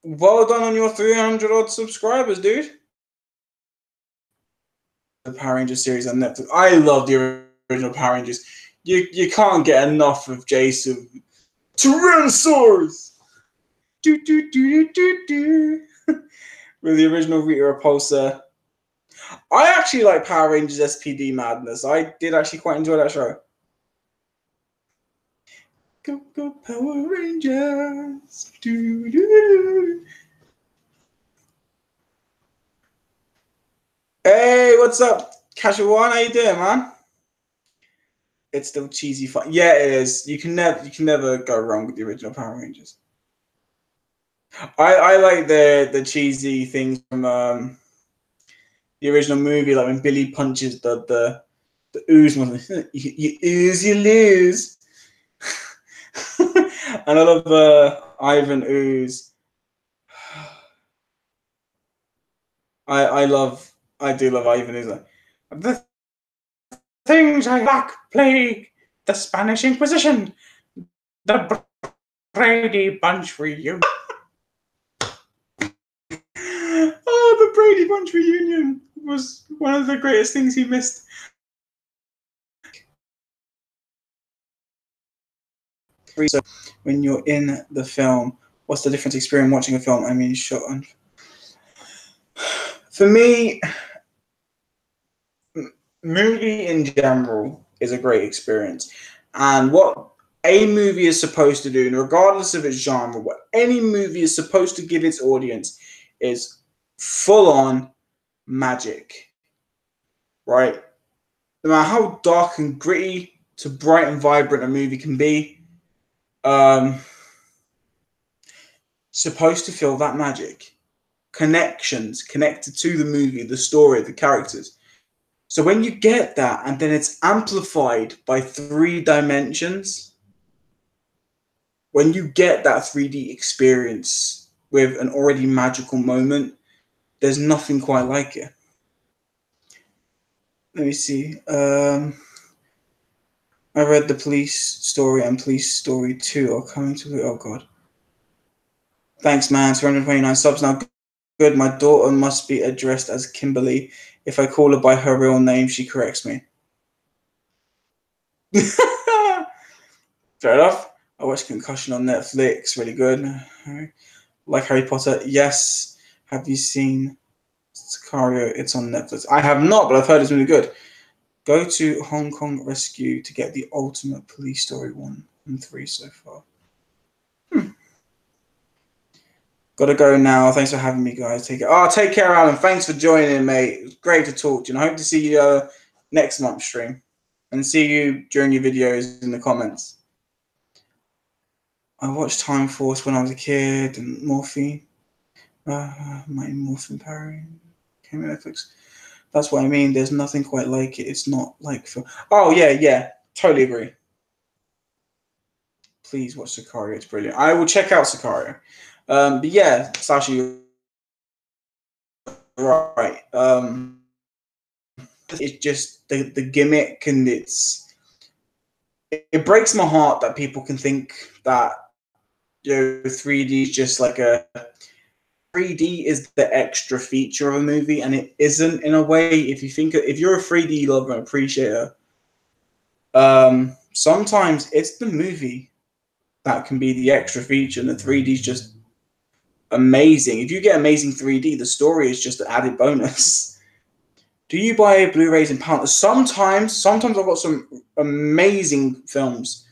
well done on your 300 odd subscribers, dude. The Power Rangers series on Netflix. I love the original Power Rangers. You can't get enough of Jason. Tyrannosaurus! Do, do, do, do, do. With the original Rita Repulsa. I actually like Power Rangers SPD Madness. I did actually quite enjoy that show. Go, go, Power Rangers. Do, do, do. Hey, what's up? Casual One, how you doing, man? It's still cheesy fun. Yeah, it is. You can never go wrong with the original Power Rangers. I like the cheesy things from the original movie, like when Billy punches the ooze. You ooze, you lose. And I love Ivan Ooze. I do love Ivan Ooze. Like, the things like Black Plague, the Spanish Inquisition, the Brady Bunch reunion. Oh, the Brady Bunch reunion was one of the greatest things he missed. So when you're in the film, what's the difference experience watching a film? I mean, shot on. For me, movie in general is a great experience. And what a movie is supposed to do, and regardless of its genre, what any movie is supposed to give its audience is full on magic. Right? No matter how dark and gritty to bright and vibrant a movie can be, supposed to feel that magic. Connections connected to the movie, the story, the characters. So when you get that and then it's amplified by 3 dimensions, when you get that 3D experience with an already magical moment, there's nothing quite like it. Let me see. I read the Police Story and Police Story 2 are coming to it. Oh, God. Thanks, man. 229 subs now. Good. My daughter must be addressed as Kimberly. If I call her by her real name, she corrects me. Fair enough. I watched Concussion on Netflix. Really good. Like Harry Potter. Yes. Have you seen Sicario? It's on Netflix. I have not, but I've heard it's really good. Go to Hong Kong Rescue to get the ultimate Police Story 1 and 3 so far. Gotta go now. Thanks for having me, guys. Take care, Alan. Thanks for joining, mate. It was great to talk to you. And I hope to see you next month's stream. And see you during your videos in the comments. I watched Time Force when I was a kid and Morphine. My Morphine Parry came on Netflix. That's what I mean. There's nothing quite like it. It's not like for. Oh yeah. Totally agree. Please watch Sicario. It's brilliant. I will check out Sicario. But yeah, Sashi, right. It's just the gimmick, and it breaks my heart that people can think that 3D is just like 3D is the extra feature of a movie, and it isn't in a way. If you're a 3D lover and appreciator, sometimes it's the movie that can be the extra feature, and the 3D is just amazing. If you get amazing 3D, the story is just an added bonus. Do you buy Blu-rays in pound? Sometimes I've got some amazing films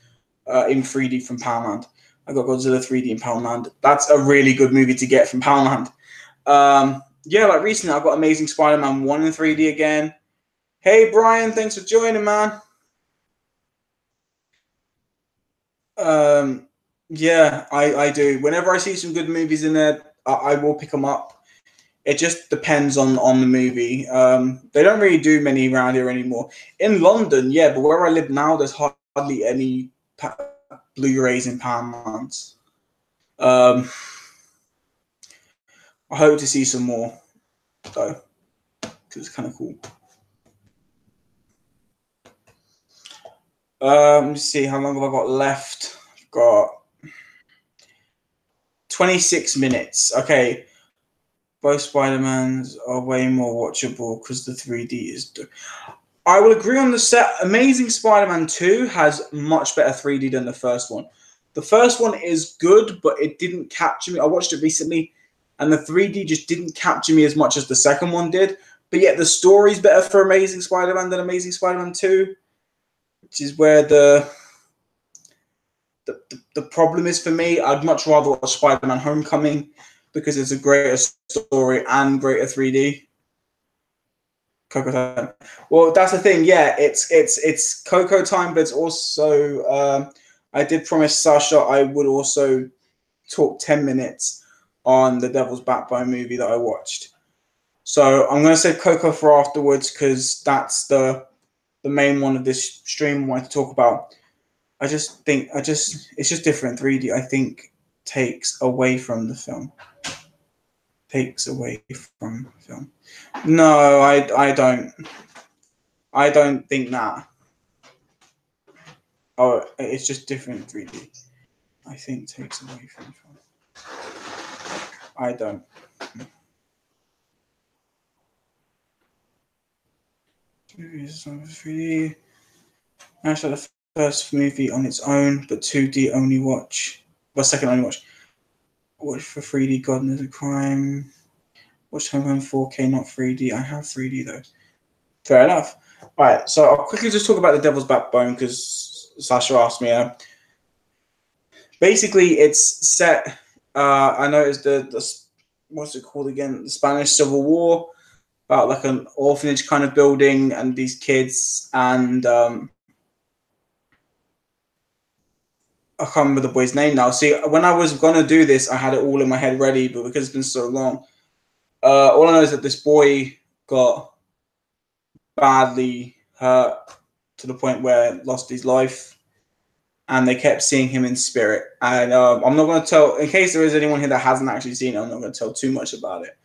in 3D from Poundland. I got Godzilla 3D in Poundland. That's a really good movie to get from Poundland. Yeah, like recently I got Amazing Spider-Man 1 in 3D again. Hey Brian, thanks for joining, man. Yeah, I do. Whenever I see some good movies in there, I will pick them up. It just depends on the movie. They don't really do many around here anymore. In London, yeah, but where I live now, there's hardly any Blu-rays in Poundlands. I hope to see some more, though, because it's kind of cool. Let me see, how long have I got left? I've got 26 minutes. Okay. Both Spider-Mans are way more watchable because the 3D is... I will agree on the set. Amazing Spider-Man 2 has much better 3D than the first one. The first one is good, but it didn't capture me. I watched it recently, and the 3D just didn't capture me as much as the second one did. But yet the story's better for Amazing Spider-Man than Amazing Spider-Man 2, which is where the problem is for me. I'd much rather watch Spider-Man Homecoming because it's a greater story and greater 3D. CoCo time. Well, that's the thing. Yeah, it's CoCo time, but it's also I did promise Sasha I would also talk 10 minutes on the Devil's Backbone movie that I watched. So I'm going to save CoCo for afterwards because that's the main one of this stream I wanted to talk about. I just think it's just different. 3D, I think, takes away from the film. Takes away from film. No, I don't think that. Oh, it's just different 3D. I think takes away from film. I don't. 3D. Actually, the first movie on its own, but 2D only watch. Well, second only watch. Watch for 3D. God knows a crime. Watch Home Alone 4K, not 3D. I have 3D though. Fair enough. All right, so I'll quickly just talk about The Devil's Backbone because Sasha asked me. Basically, it's set. I know it's the what's it called again? The Spanish Civil War, about like an orphanage kind of building and these kids and I can't remember the boy's name now. See, when I was gonna do this, I had it all in my head ready, but because it's been so long, all I know is that this boy got badly hurt to the point where lost his life, and they kept seeing him in spirit. And I'm not going to tell, in case there is anyone here that hasn't actually seen it, I'm not going to tell too much about it.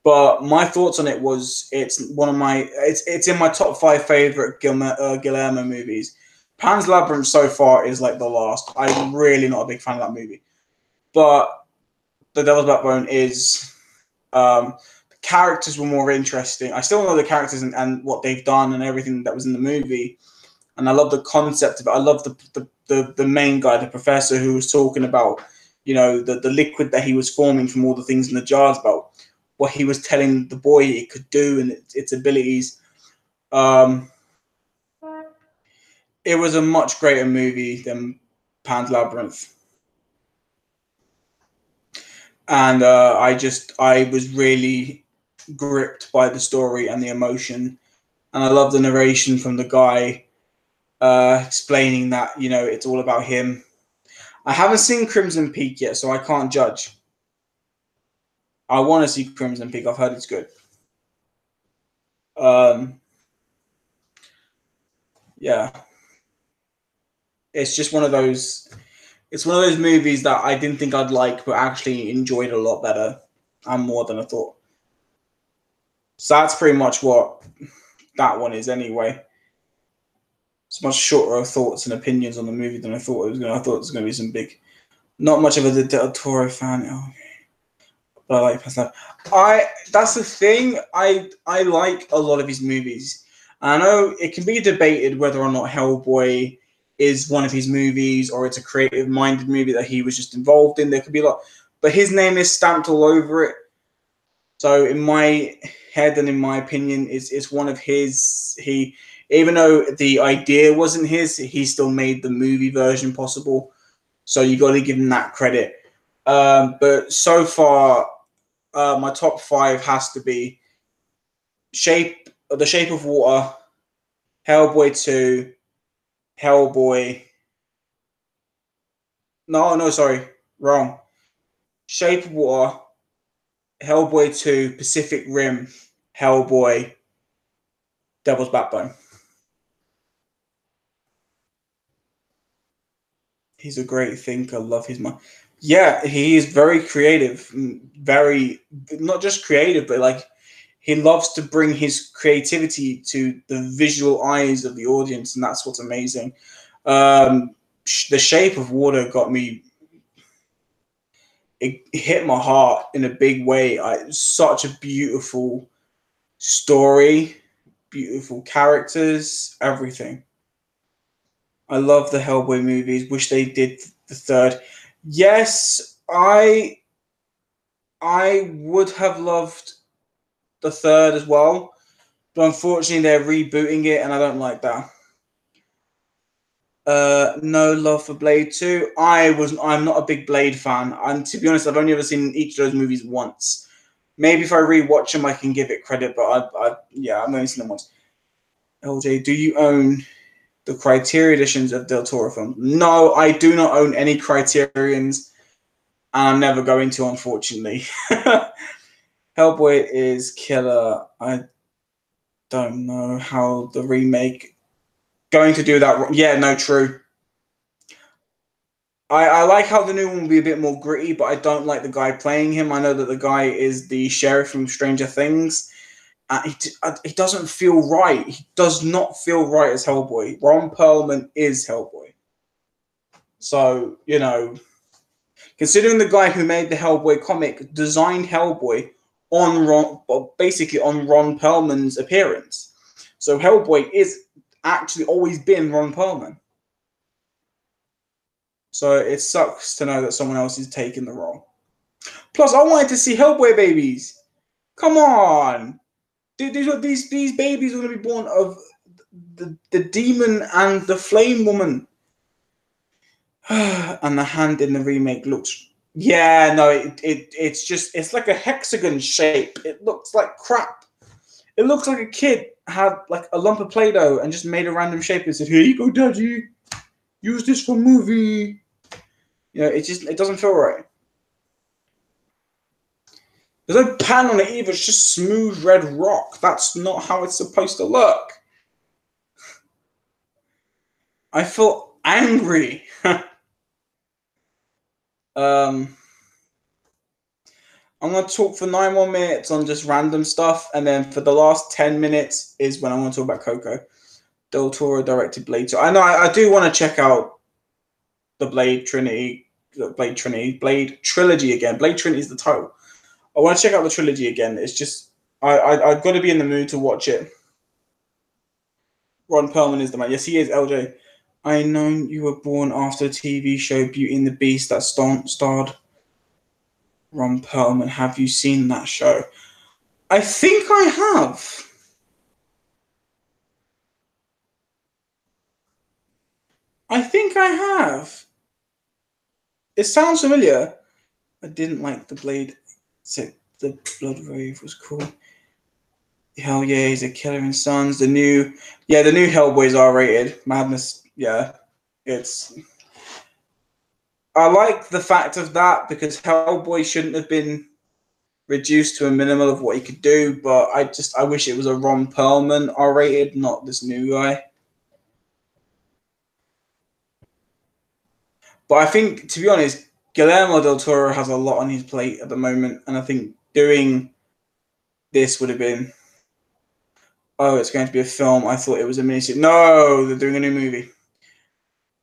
But my thoughts on it was, it's in my top 5 favorite Guillermo movies. Pan's Labyrinth so far is like the last. I'm really not a big fan of that movie, but The Devil's Backbone is. The characters were more interesting. I still know the characters and what they've done and everything that was in the movie, and I love the concept of it. I love the main guy, the professor, who was talking about, the liquid that he was forming from all the things in the jars, about what he was telling the boy it could do and its abilities. It was a much greater movie than Pan's Labyrinth. And I was really gripped by the story and the emotion. And I love the narration from the guy explaining that, it's all about him. I haven't seen Crimson Peak yet, so I can't judge. I want to see Crimson Peak. I've heard it's good. Yeah. It's just one of those. It's one of those movies that I didn't think I'd like, but actually enjoyed a lot better and more than I thought. So that's pretty much what that one is, anyway. It's much shorter of thoughts and opinions on the movie than I thought it was going. I thought it was going to be some big. Not much of a Del Toro fan. Oh, but I like Pascal. That's the thing. I like a lot of his movies. I know it can be debated whether or not Hellboy is one of his movies or it's a creative-minded movie that he was just involved in. There could be a lot, but his name is stamped all over it. So in my head and in my opinion, it's one of his. Even though the idea wasn't his, he still made the movie version possible. So you got to give him that credit. But so far, my top 5 has to be The Shape of Water, Hellboy 2, Hellboy. No, sorry, wrong. Shape of Water, Hellboy 2, Pacific Rim, Hellboy, Devil's Backbone. He's a great thinker. Love his mind. Yeah, he is very creative. Very, not just creative, but like he loves to bring his creativity to the visual eyes of the audience, and that's what's amazing. The Shape of Water got me. It hit my heart in a big way. Such a beautiful story, beautiful characters, everything. I love the Hellboy movies. Wish they did the third. Yes, I would have loved the third as well, but unfortunately they're rebooting it, and I don't like that. No love for Blade 2. I'm not a big Blade fan, and to be honest, I've only ever seen each of those movies once. Maybe if I rewatch them, I can give it credit, but I've only seen them once. LJ, do you own the Criterion editions of Del Toro films? No, I do not own any Criterions, and I'm never going to, unfortunately. Hellboy is killer. I don't know how the remake going to do that. Yeah, no, true. I like how the new one will be a bit more gritty, but I don't like the guy playing him. I know that the guy is the sheriff from Stranger Things. He doesn't feel right. He does not feel right as Hellboy. Ron Perlman is Hellboy. So, considering the guy who made the Hellboy comic designed Hellboy basically on Ron Perlman's appearance. So Hellboy is actually always been Ron Perlman. So it sucks to know that someone else is taking the role. Plus, I wanted to see Hellboy babies. Come on, these babies are going to be born of the demon and the flame woman. And the hand in the remake looks. Yeah, no, it's like a hexagon shape. It looks like crap. It looks like a kid had like a lump of Play-Doh and just made a random shape and said, "Here you go, Daddy. Use this for movie." It doesn't feel right. There's no pan on it either. It's just smooth red rock. That's not how it's supposed to look. I feel angry. I'm going to talk for 9 more minutes on just random stuff, and then for the last 10 minutes is when I'm going to talk about CoCo. Del Toro directed Blade. So I know I do want to check out the Blade Trilogy again. Blade Trinity is the title. I want to check out the trilogy again. It's just I've got to be in the mood to watch it. Ron Perlman is the man. Yes, he is. LJ. I know you were born after the TV show Beauty and the Beast that starred Ron Perlman. Have you seen that show? I think I have. I think I have. It sounds familiar. I didn't like the Blade. So the Blood Rave was cool. Hell yeah, he's a killer in Sons. The new Hellboy's R-rated. Madness. Yeah, it's. I like the fact of that because Hellboy shouldn't have been reduced to a minimum of what he could do. But I wish it was a Ron Perlman R-rated, not this new guy. But I think, to be honest, Guillermo del Toro has a lot on his plate at the moment, and I think doing this would have been. Oh, it's going to be a film. I thought it was a miniseries. No, they're doing a new movie.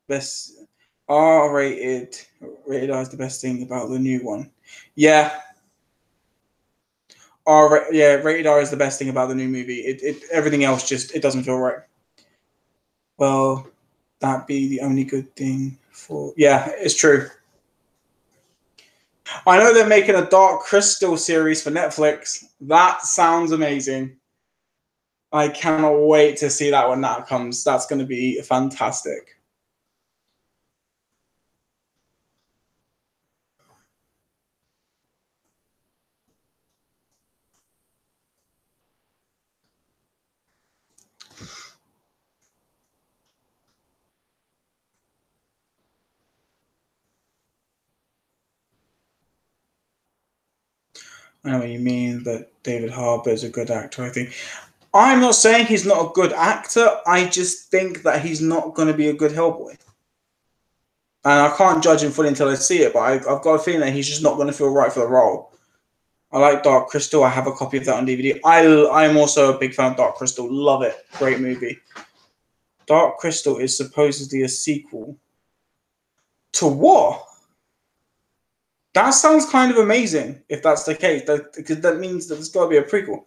Best R-rated. Rated R is the best thing about the new one. Yeah. Rated R is the best thing about the new movie. Everything else it doesn't feel right. Well, that be the only good thing for. Yeah, it's true. I know they're making a Dark Crystal series for Netflix. That sounds amazing. I cannot wait to see that when that comes. That's going to be fantastic. I know what you mean, but David Harbour is a good actor, I think. I'm not saying he's not a good actor. I just think that he's not going to be a good Hellboy. And I can't judge him fully until I see it, but I've got a feeling that he's just not going to feel right for the role. I like Dark Crystal. I have a copy of that on DVD. I'm also a big fan of Dark Crystal. Love it. Great movie. Dark Crystal is supposedly a sequel to what? That sounds kind of amazing if that's the case, because that means that there's got to be a prequel.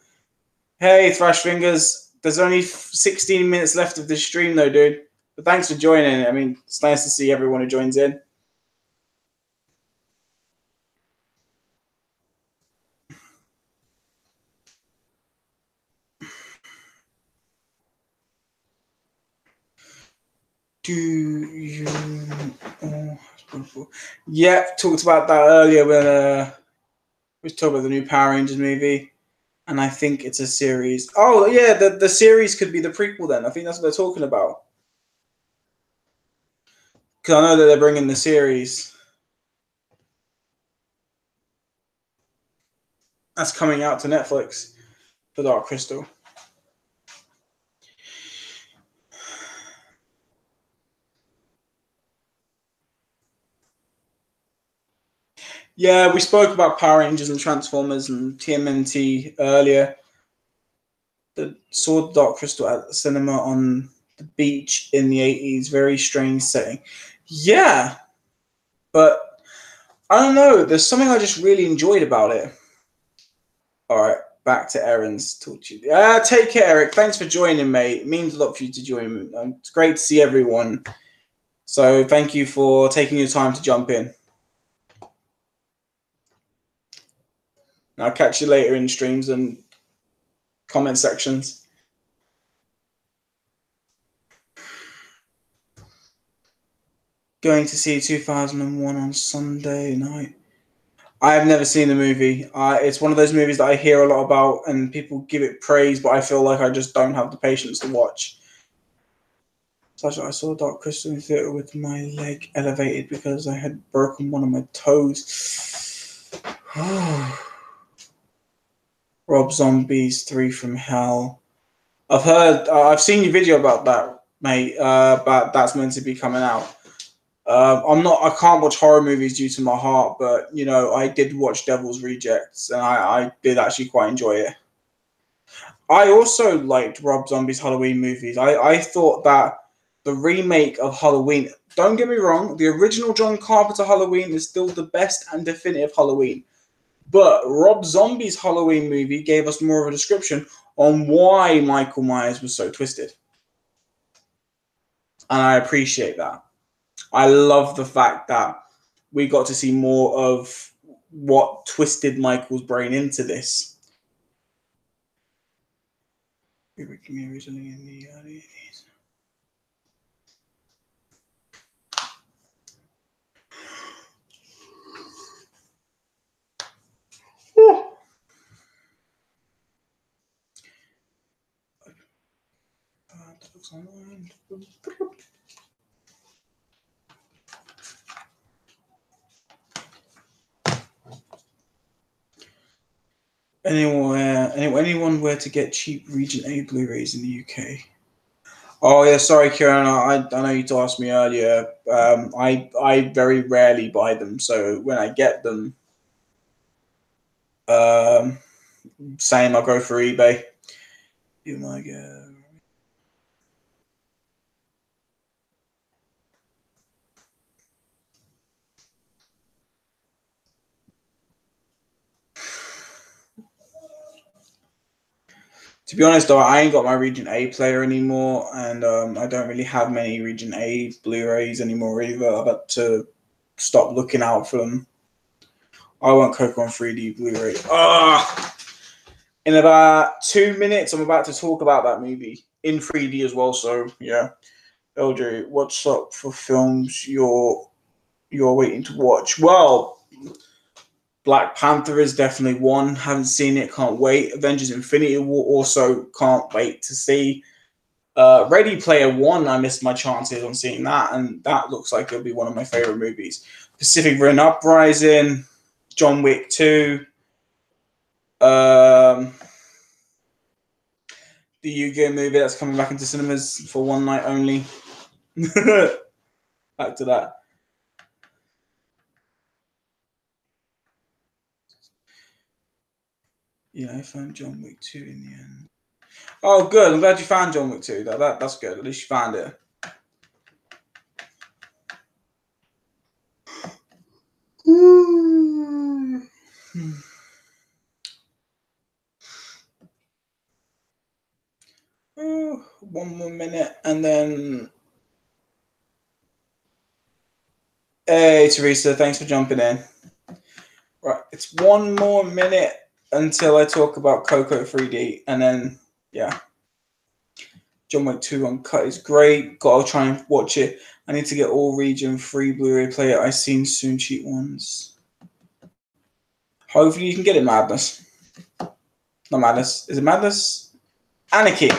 Hey, Thrash Fingers, there's only 16 minutes left of this stream, though, dude. But thanks for joining. I mean, it's nice to see everyone who joins in. Do you? Yeah, talked about that earlier when we talked about the new Power Rangers movie, and I think it's a series. Oh yeah, the series could be the prequel then. I think that's what they're talking about. Because I know that they're bringing the series that's coming out to Netflix for Dark Crystal. Yeah, we spoke about Power Rangers and Transformers and TMNT earlier. Saw Dark Crystal at the cinema on the beach in the 80s. Very strange setting. Yeah, but I don't know. There's something I just really enjoyed about it. All right, back to Aaron's talk to you. Take care, Eric. Thanks for joining, mate. It means a lot for you to join. It's great to see everyone. So thank you for taking your time to jump in. I'll catch you later in streams and comment sections. Going to see 2001 on Sunday night. I have never seen the movie. It's one of those movies that I hear a lot about and people give it praise, but I feel like I just don't have the patience to watch. I saw Dark Crystal in theatre with my leg elevated because I had broken one of my toes. Rob Zombie's 3 from Hell. I've seen your video about that, mate. But that's meant to be coming out. I can't watch horror movies due to my heart, but you know, I did watch Devil's Rejects, and I did actually quite enjoy it. I also liked Rob Zombie's Halloween movies. I thought that the remake of Halloween, don't get me wrong, the original John Carpenter Halloween is still the best and definitive Halloween. But Rob Zombie's Halloween movie gave us more of a description on why Michael Myers was so twisted. And I appreciate that. I love the fact that we got to see more of what twisted Michael's brain into this. Originally in the early 80s. Anyone where to get cheap Region A Blu-rays in the UK? Oh yeah, sorry, Kieran. I know you asked me earlier. I very rarely buy them, so when I get them, same. I go for eBay. Oh my god. To be honest, though, I ain't got my Region A player anymore, and I don't really have many Region A Blu-rays anymore either. I've had to stop looking out for them. I want CoCo on 3D Blu-ray. In about 2 minutes, I'm about to talk about that movie in 3D as well. So yeah, LJ, what's up for films you're waiting to watch? Well, Black Panther is definitely one. Haven't seen it, can't wait. Avengers Infinity War also can't wait to see. Ready Player One, I missed my chances on seeing that, and that looks like it'll be one of my favorite movies. Pacific Rim Uprising, John Wick 2, the Yu-Gi-Oh movie that's coming back into cinemas for one night only. Back to that. Yeah, I found John Wick 2 in the end. Oh, good. I'm glad you found John Wick 2. That's good. At least you found it. One more minute and then... Hey, Teresa. Thanks for jumping in. Right. It's one more minute until I talk about CoCo 3D. And then, yeah. John Wick 2 Uncut is great. Gotta try and watch it. I need to get all region 3 Blu-ray player. I've seen soon cheap ones. Hopefully you can get it, Madness. Not Madness. Is it Madness? Anarchy.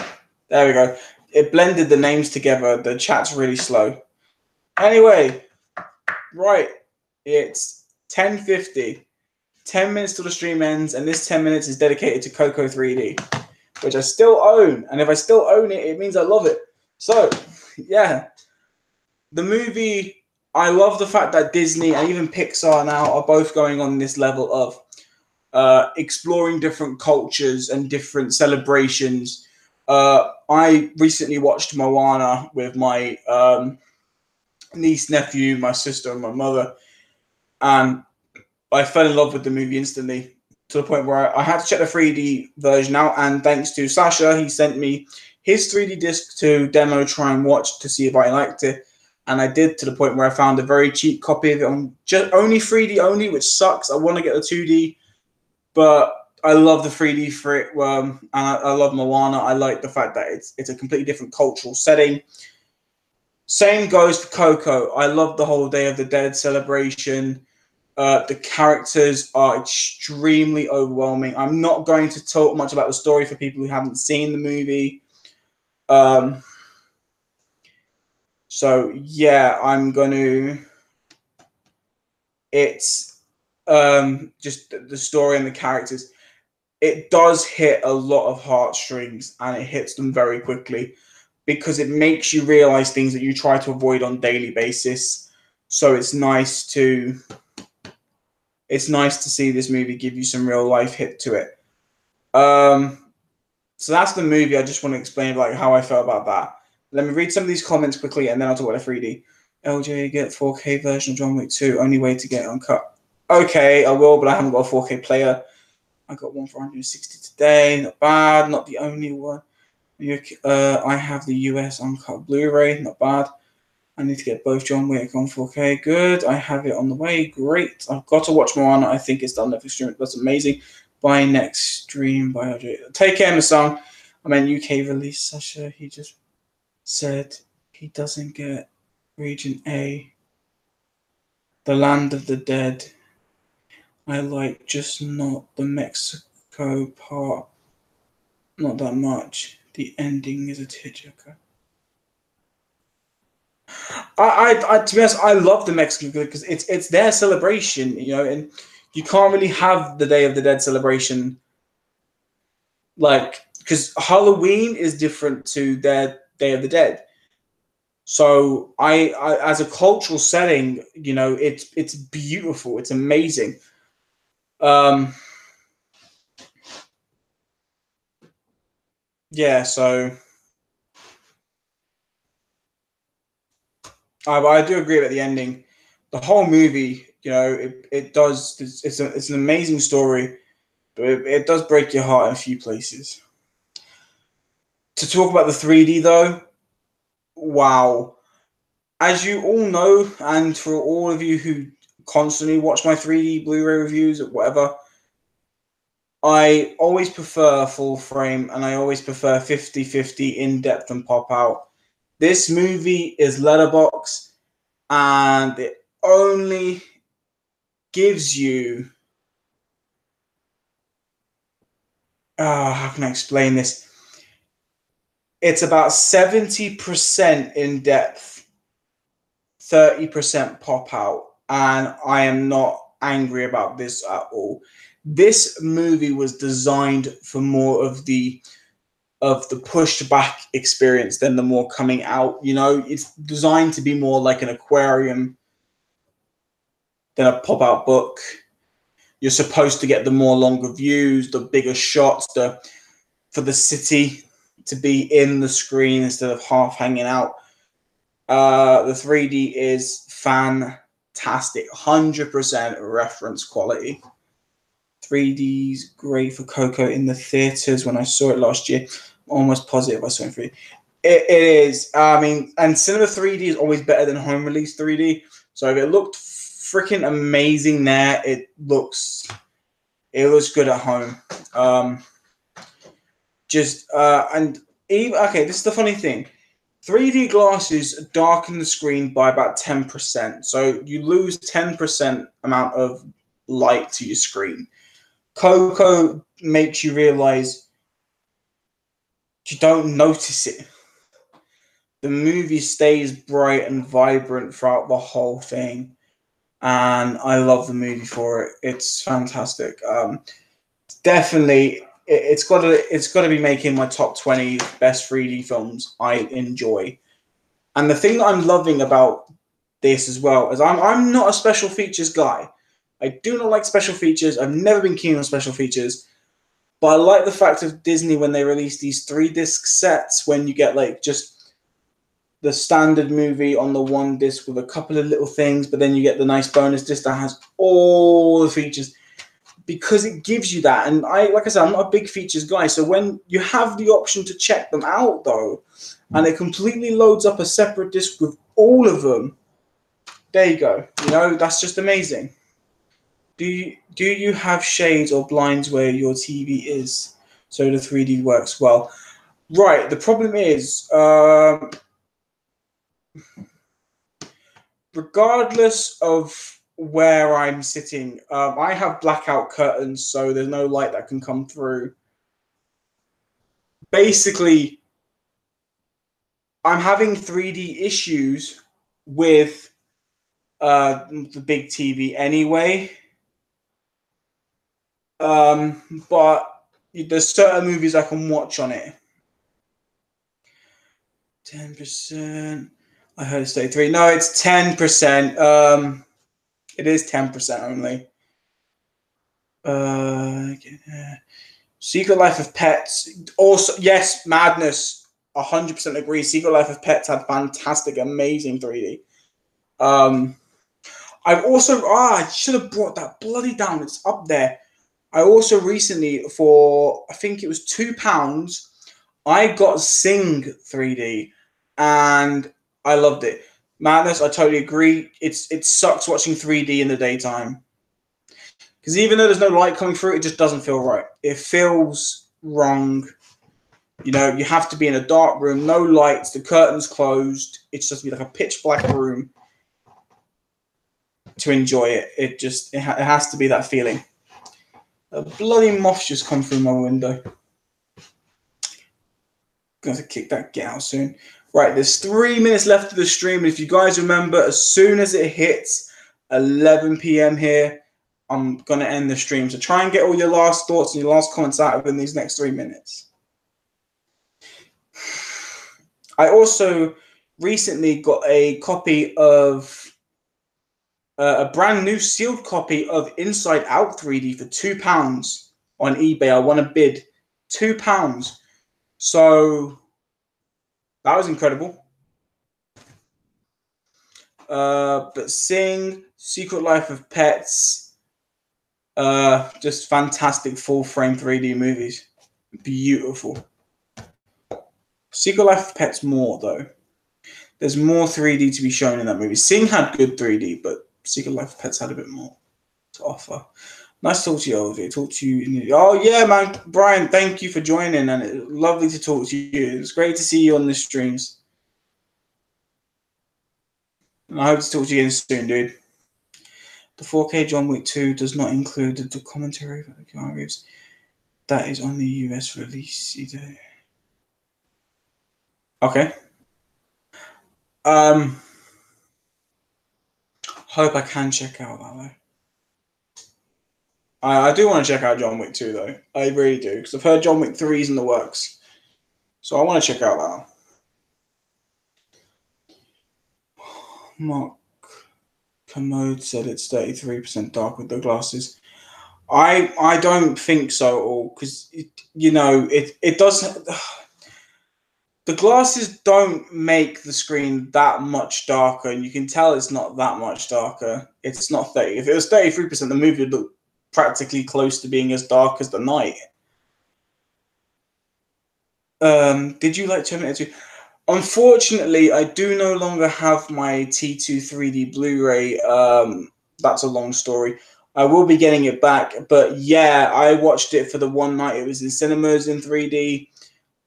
There we go. It blended the names together. The chat's really slow. Anyway, right. It's 10:50. 10 minutes till the stream ends, and this 10 minutes is dedicated to CoCo 3D, which I still own. And if I still own it, it means I love it. So, yeah. The movie I love the fact that Disney and even Pixar now are both going on this level of exploring different cultures and different celebrations. I recently watched Moana with my niece, nephew, my sister, and my mother, and I fell in love with the movie instantly to the point where I had to check the 3D version out. And thanks to Sasha, he sent me his 3D disc to demo, try and watch to see if I liked it. And I did, to the point where I found a very cheap copy of it on just only 3D only, which sucks. I want to get the 2D, but I love the 3D for it. And I love Moana. I like the fact that it's a completely different cultural setting. Same goes for CoCo. I love the whole Day of the Dead celebration. The characters are extremely overwhelming. I'm not going to talk much about the story for people who haven't seen the movie. So yeah, I'm going to. It's just the story and the characters. It does hit a lot of heartstrings, and it hits them very quickly because it makes you realize things that you try to avoid on a daily basis. So it's nice to see this movie give you some real life hit to it. So that's the movie. I just want to explain like how I felt about that. Let me read some of these comments quickly, and then I'll talk about the 3D. LJ, get 4K version of John Wick 2. Only way to get it uncut. Okay, I will, but I haven't got a 4K player. I got one for 160 today. Not bad. Not the only one. I have the US uncut Blu-ray. Not bad. I need to get both John Wick on 4K. Good. I have it on the way. Great. I've got to watch Moana. I think it's done Netflix stream. That's amazing. Buy next stream by LJ. Take care, Masang. I mean, UK release. Sasha, he just said he doesn't get Region A. The Land of the Dead. I like, just not the Mexico part. Not that much. The ending is a titular. I to be honest, I love the Mexican because it's their celebration, you know, and you can't really have the Day of the Dead celebration, like, because Halloween is different to their Day of the Dead. So I as a cultural setting, you know, it's beautiful, it's amazing. Yeah, so I do agree about the ending. The whole movie, you know, it does. It's an amazing story, but it does break your heart in a few places. To talk about the 3D though, wow. As you all know, and for all of you who constantly watch my 3D Blu-ray reviews or whatever, I always prefer full frame, and I always prefer 50-50 in-depth and pop out. This movie is letterbox, and it only gives you how can I explain this? It's about 70% in depth, 30% pop out, and I am not angry about this at all. This movie was designed for more of the pushed back experience than the more coming out. You know, it's designed to be more like an aquarium than a pop out book. You're supposed to get the more longer views, the bigger shots, for the city to be in the screen instead of half hanging out. The 3D is fantastic, 100% reference quality. 3D's great for CoCo in the theaters. When I saw it last year, I'm almost positive I saw it in 3D. It is. I mean, and cinema 3D is always better than home release 3D. So if it looked freaking amazing there, it looks good at home. And even okay, this is the funny thing. 3D glasses darken the screen by about 10%. So you lose 10% amount of light to your screen. CoCo makes you realize you don't notice it. The movie stays bright and vibrant throughout the whole thing, and I love the movie for it. It's fantastic. Definitely, it's got to be making my top 20 best 3D films I enjoy. And the thing that I'm loving about this as well, as I'm not a special features guy. I do not like special features. I've never been keen on special features. But I like the fact of Disney when they release these 3-disc sets, when you get like just the standard movie on the one disc with a couple of little things, but then you get the nice bonus disc that has all the features, because it gives you that. And like I said, I'm not a big features guy. So when you have the option to check them out though, and it completely loads up a separate disc with all of them, there you go. You know, that's just amazing. Do you have shades or blinds where your TV is so the 3D works well? Right. The problem is, regardless of where I'm sitting, I have blackout curtains, so there's no light that can come through. Basically, I'm having 3D issues with the big TV anyway. But there's certain movies I can watch on it. 10%. I heard it say 3. No, it's 10%. It is 10% only. Secret Life of Pets. Also, yes, madness. 100% agree. Secret Life of Pets had fantastic, amazing 3D. I've also I should have brought that bloody down. It's up there. I also recently, for I think it was £2, I got Sing 3D, and I loved it. Madness, I totally agree. It sucks watching 3D in the daytime, because even though there's no light coming through, it just doesn't feel right. It feels wrong. You know, you have to be in a dark room, no lights, the curtains closed. It's just be like a pitch black room to enjoy it. It has to be that feeling. A bloody moth just come through my window. Gonna have to kick that get out soon. Right, there's 3 minutes left of the stream. And if you guys remember, as soon as it hits 11 p.m. here, I'm gonna end the stream. So try and get all your last thoughts and your last comments out within these next 3 minutes. I also recently got a copy of a brand new sealed copy of Inside Out 3D for £2 on eBay. I won a bid, £2. So that was incredible. But Sing, Secret Life of Pets, just fantastic full frame 3D movies. Beautiful. Secret Life of Pets more though. There's more 3D to be shown in that movie. Sing had good 3D, but Secret Life of Pets had a bit more to offer. Nice to talk to you, OJ. Talk to you. Oh, yeah, man. Brian, thank you for joining. And it's lovely to talk to you. It was great to see you on the streams. And I hope to talk to you again soon, dude. The 4K John Wick 2 does not include the commentary for the Keanu. That is on the US release either. Okay. Hope I can check out that though. I do want to check out John Wick 2 though. I really do, because I've heard John Wick 3 is in the works. So I want to check out that one. Mark Commode said it's 33% dark with the glasses. I don't think so at all, because it doesn't. The glasses don't make the screen that much darker, and you can tell it's not that much darker. It's not 30. If it was 33%, the movie would look practically close to being as dark as the night. Did you like Terminator 2? Unfortunately, I do no longer have my T2 3D Blu-ray. That's a long story. I will be getting it back, but yeah, I watched it for the one night it was in cinemas in 3D,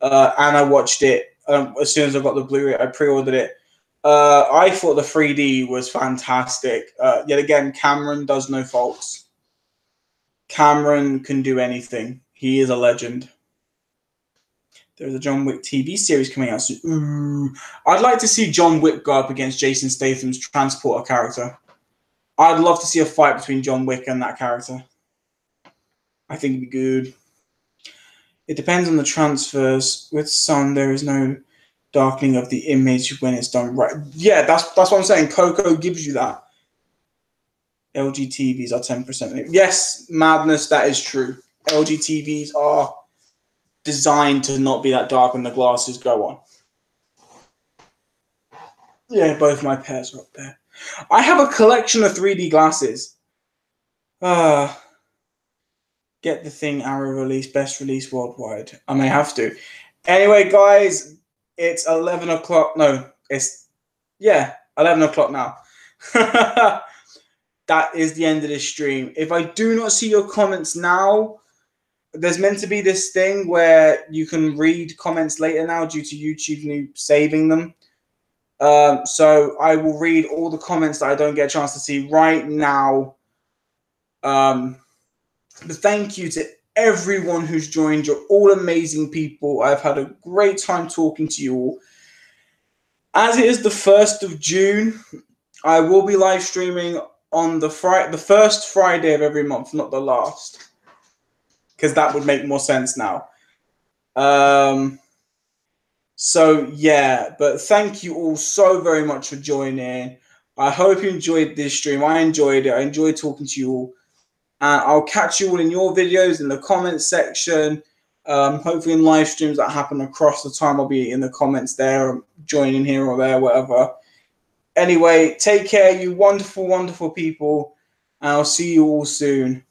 and I watched it as soon as I got the Blu-ray. I pre-ordered it. I thought the 3D was fantastic. Yet again, Cameron does no faults. Cameron can do anything. He is a legend. There's a John Wick TV series coming out soon. Ooh. I'd like to see John Wick go up against Jason Statham's transporter character. I'd love to see a fight between John Wick and that character. I think it'd be good. It depends on the transfers. With some, there is no darkening of the image when it's done right. Yeah, that's what I'm saying. CoCo gives you that. LG TVs are 10%. Yes, madness, that is true. LG TVs are designed to not be that dark when the glasses go on. Yeah, both my pairs are up there. I have a collection of 3D glasses. Get the thing Arrow release, best release worldwide. I may have to. Anyway, guys, it's 11 o'clock. No, it's, 11 o'clock now. That is the end of this stream. If I do not see your comments now, there's meant to be this thing where you can read comments later now due to YouTube saving them. So I will read all the comments that I don't get a chance to see right now. But thank you to everyone who's joined. You're all amazing people. I've had a great time talking to you all. As it is the 1st of June, I will be live streaming on the first Friday of every month, not the last, because that would make more sense now. So yeah, but thank you all so very much for joining. I hope you enjoyed this stream. I enjoyed it. I enjoyed talking to you all. And I'll catch you all in your videos in the comments section. Hopefully in live streams that happen across the time, I'll be in the comments there, joining here or there, whatever. Anyway, take care, you wonderful, wonderful people. And I'll see you all soon.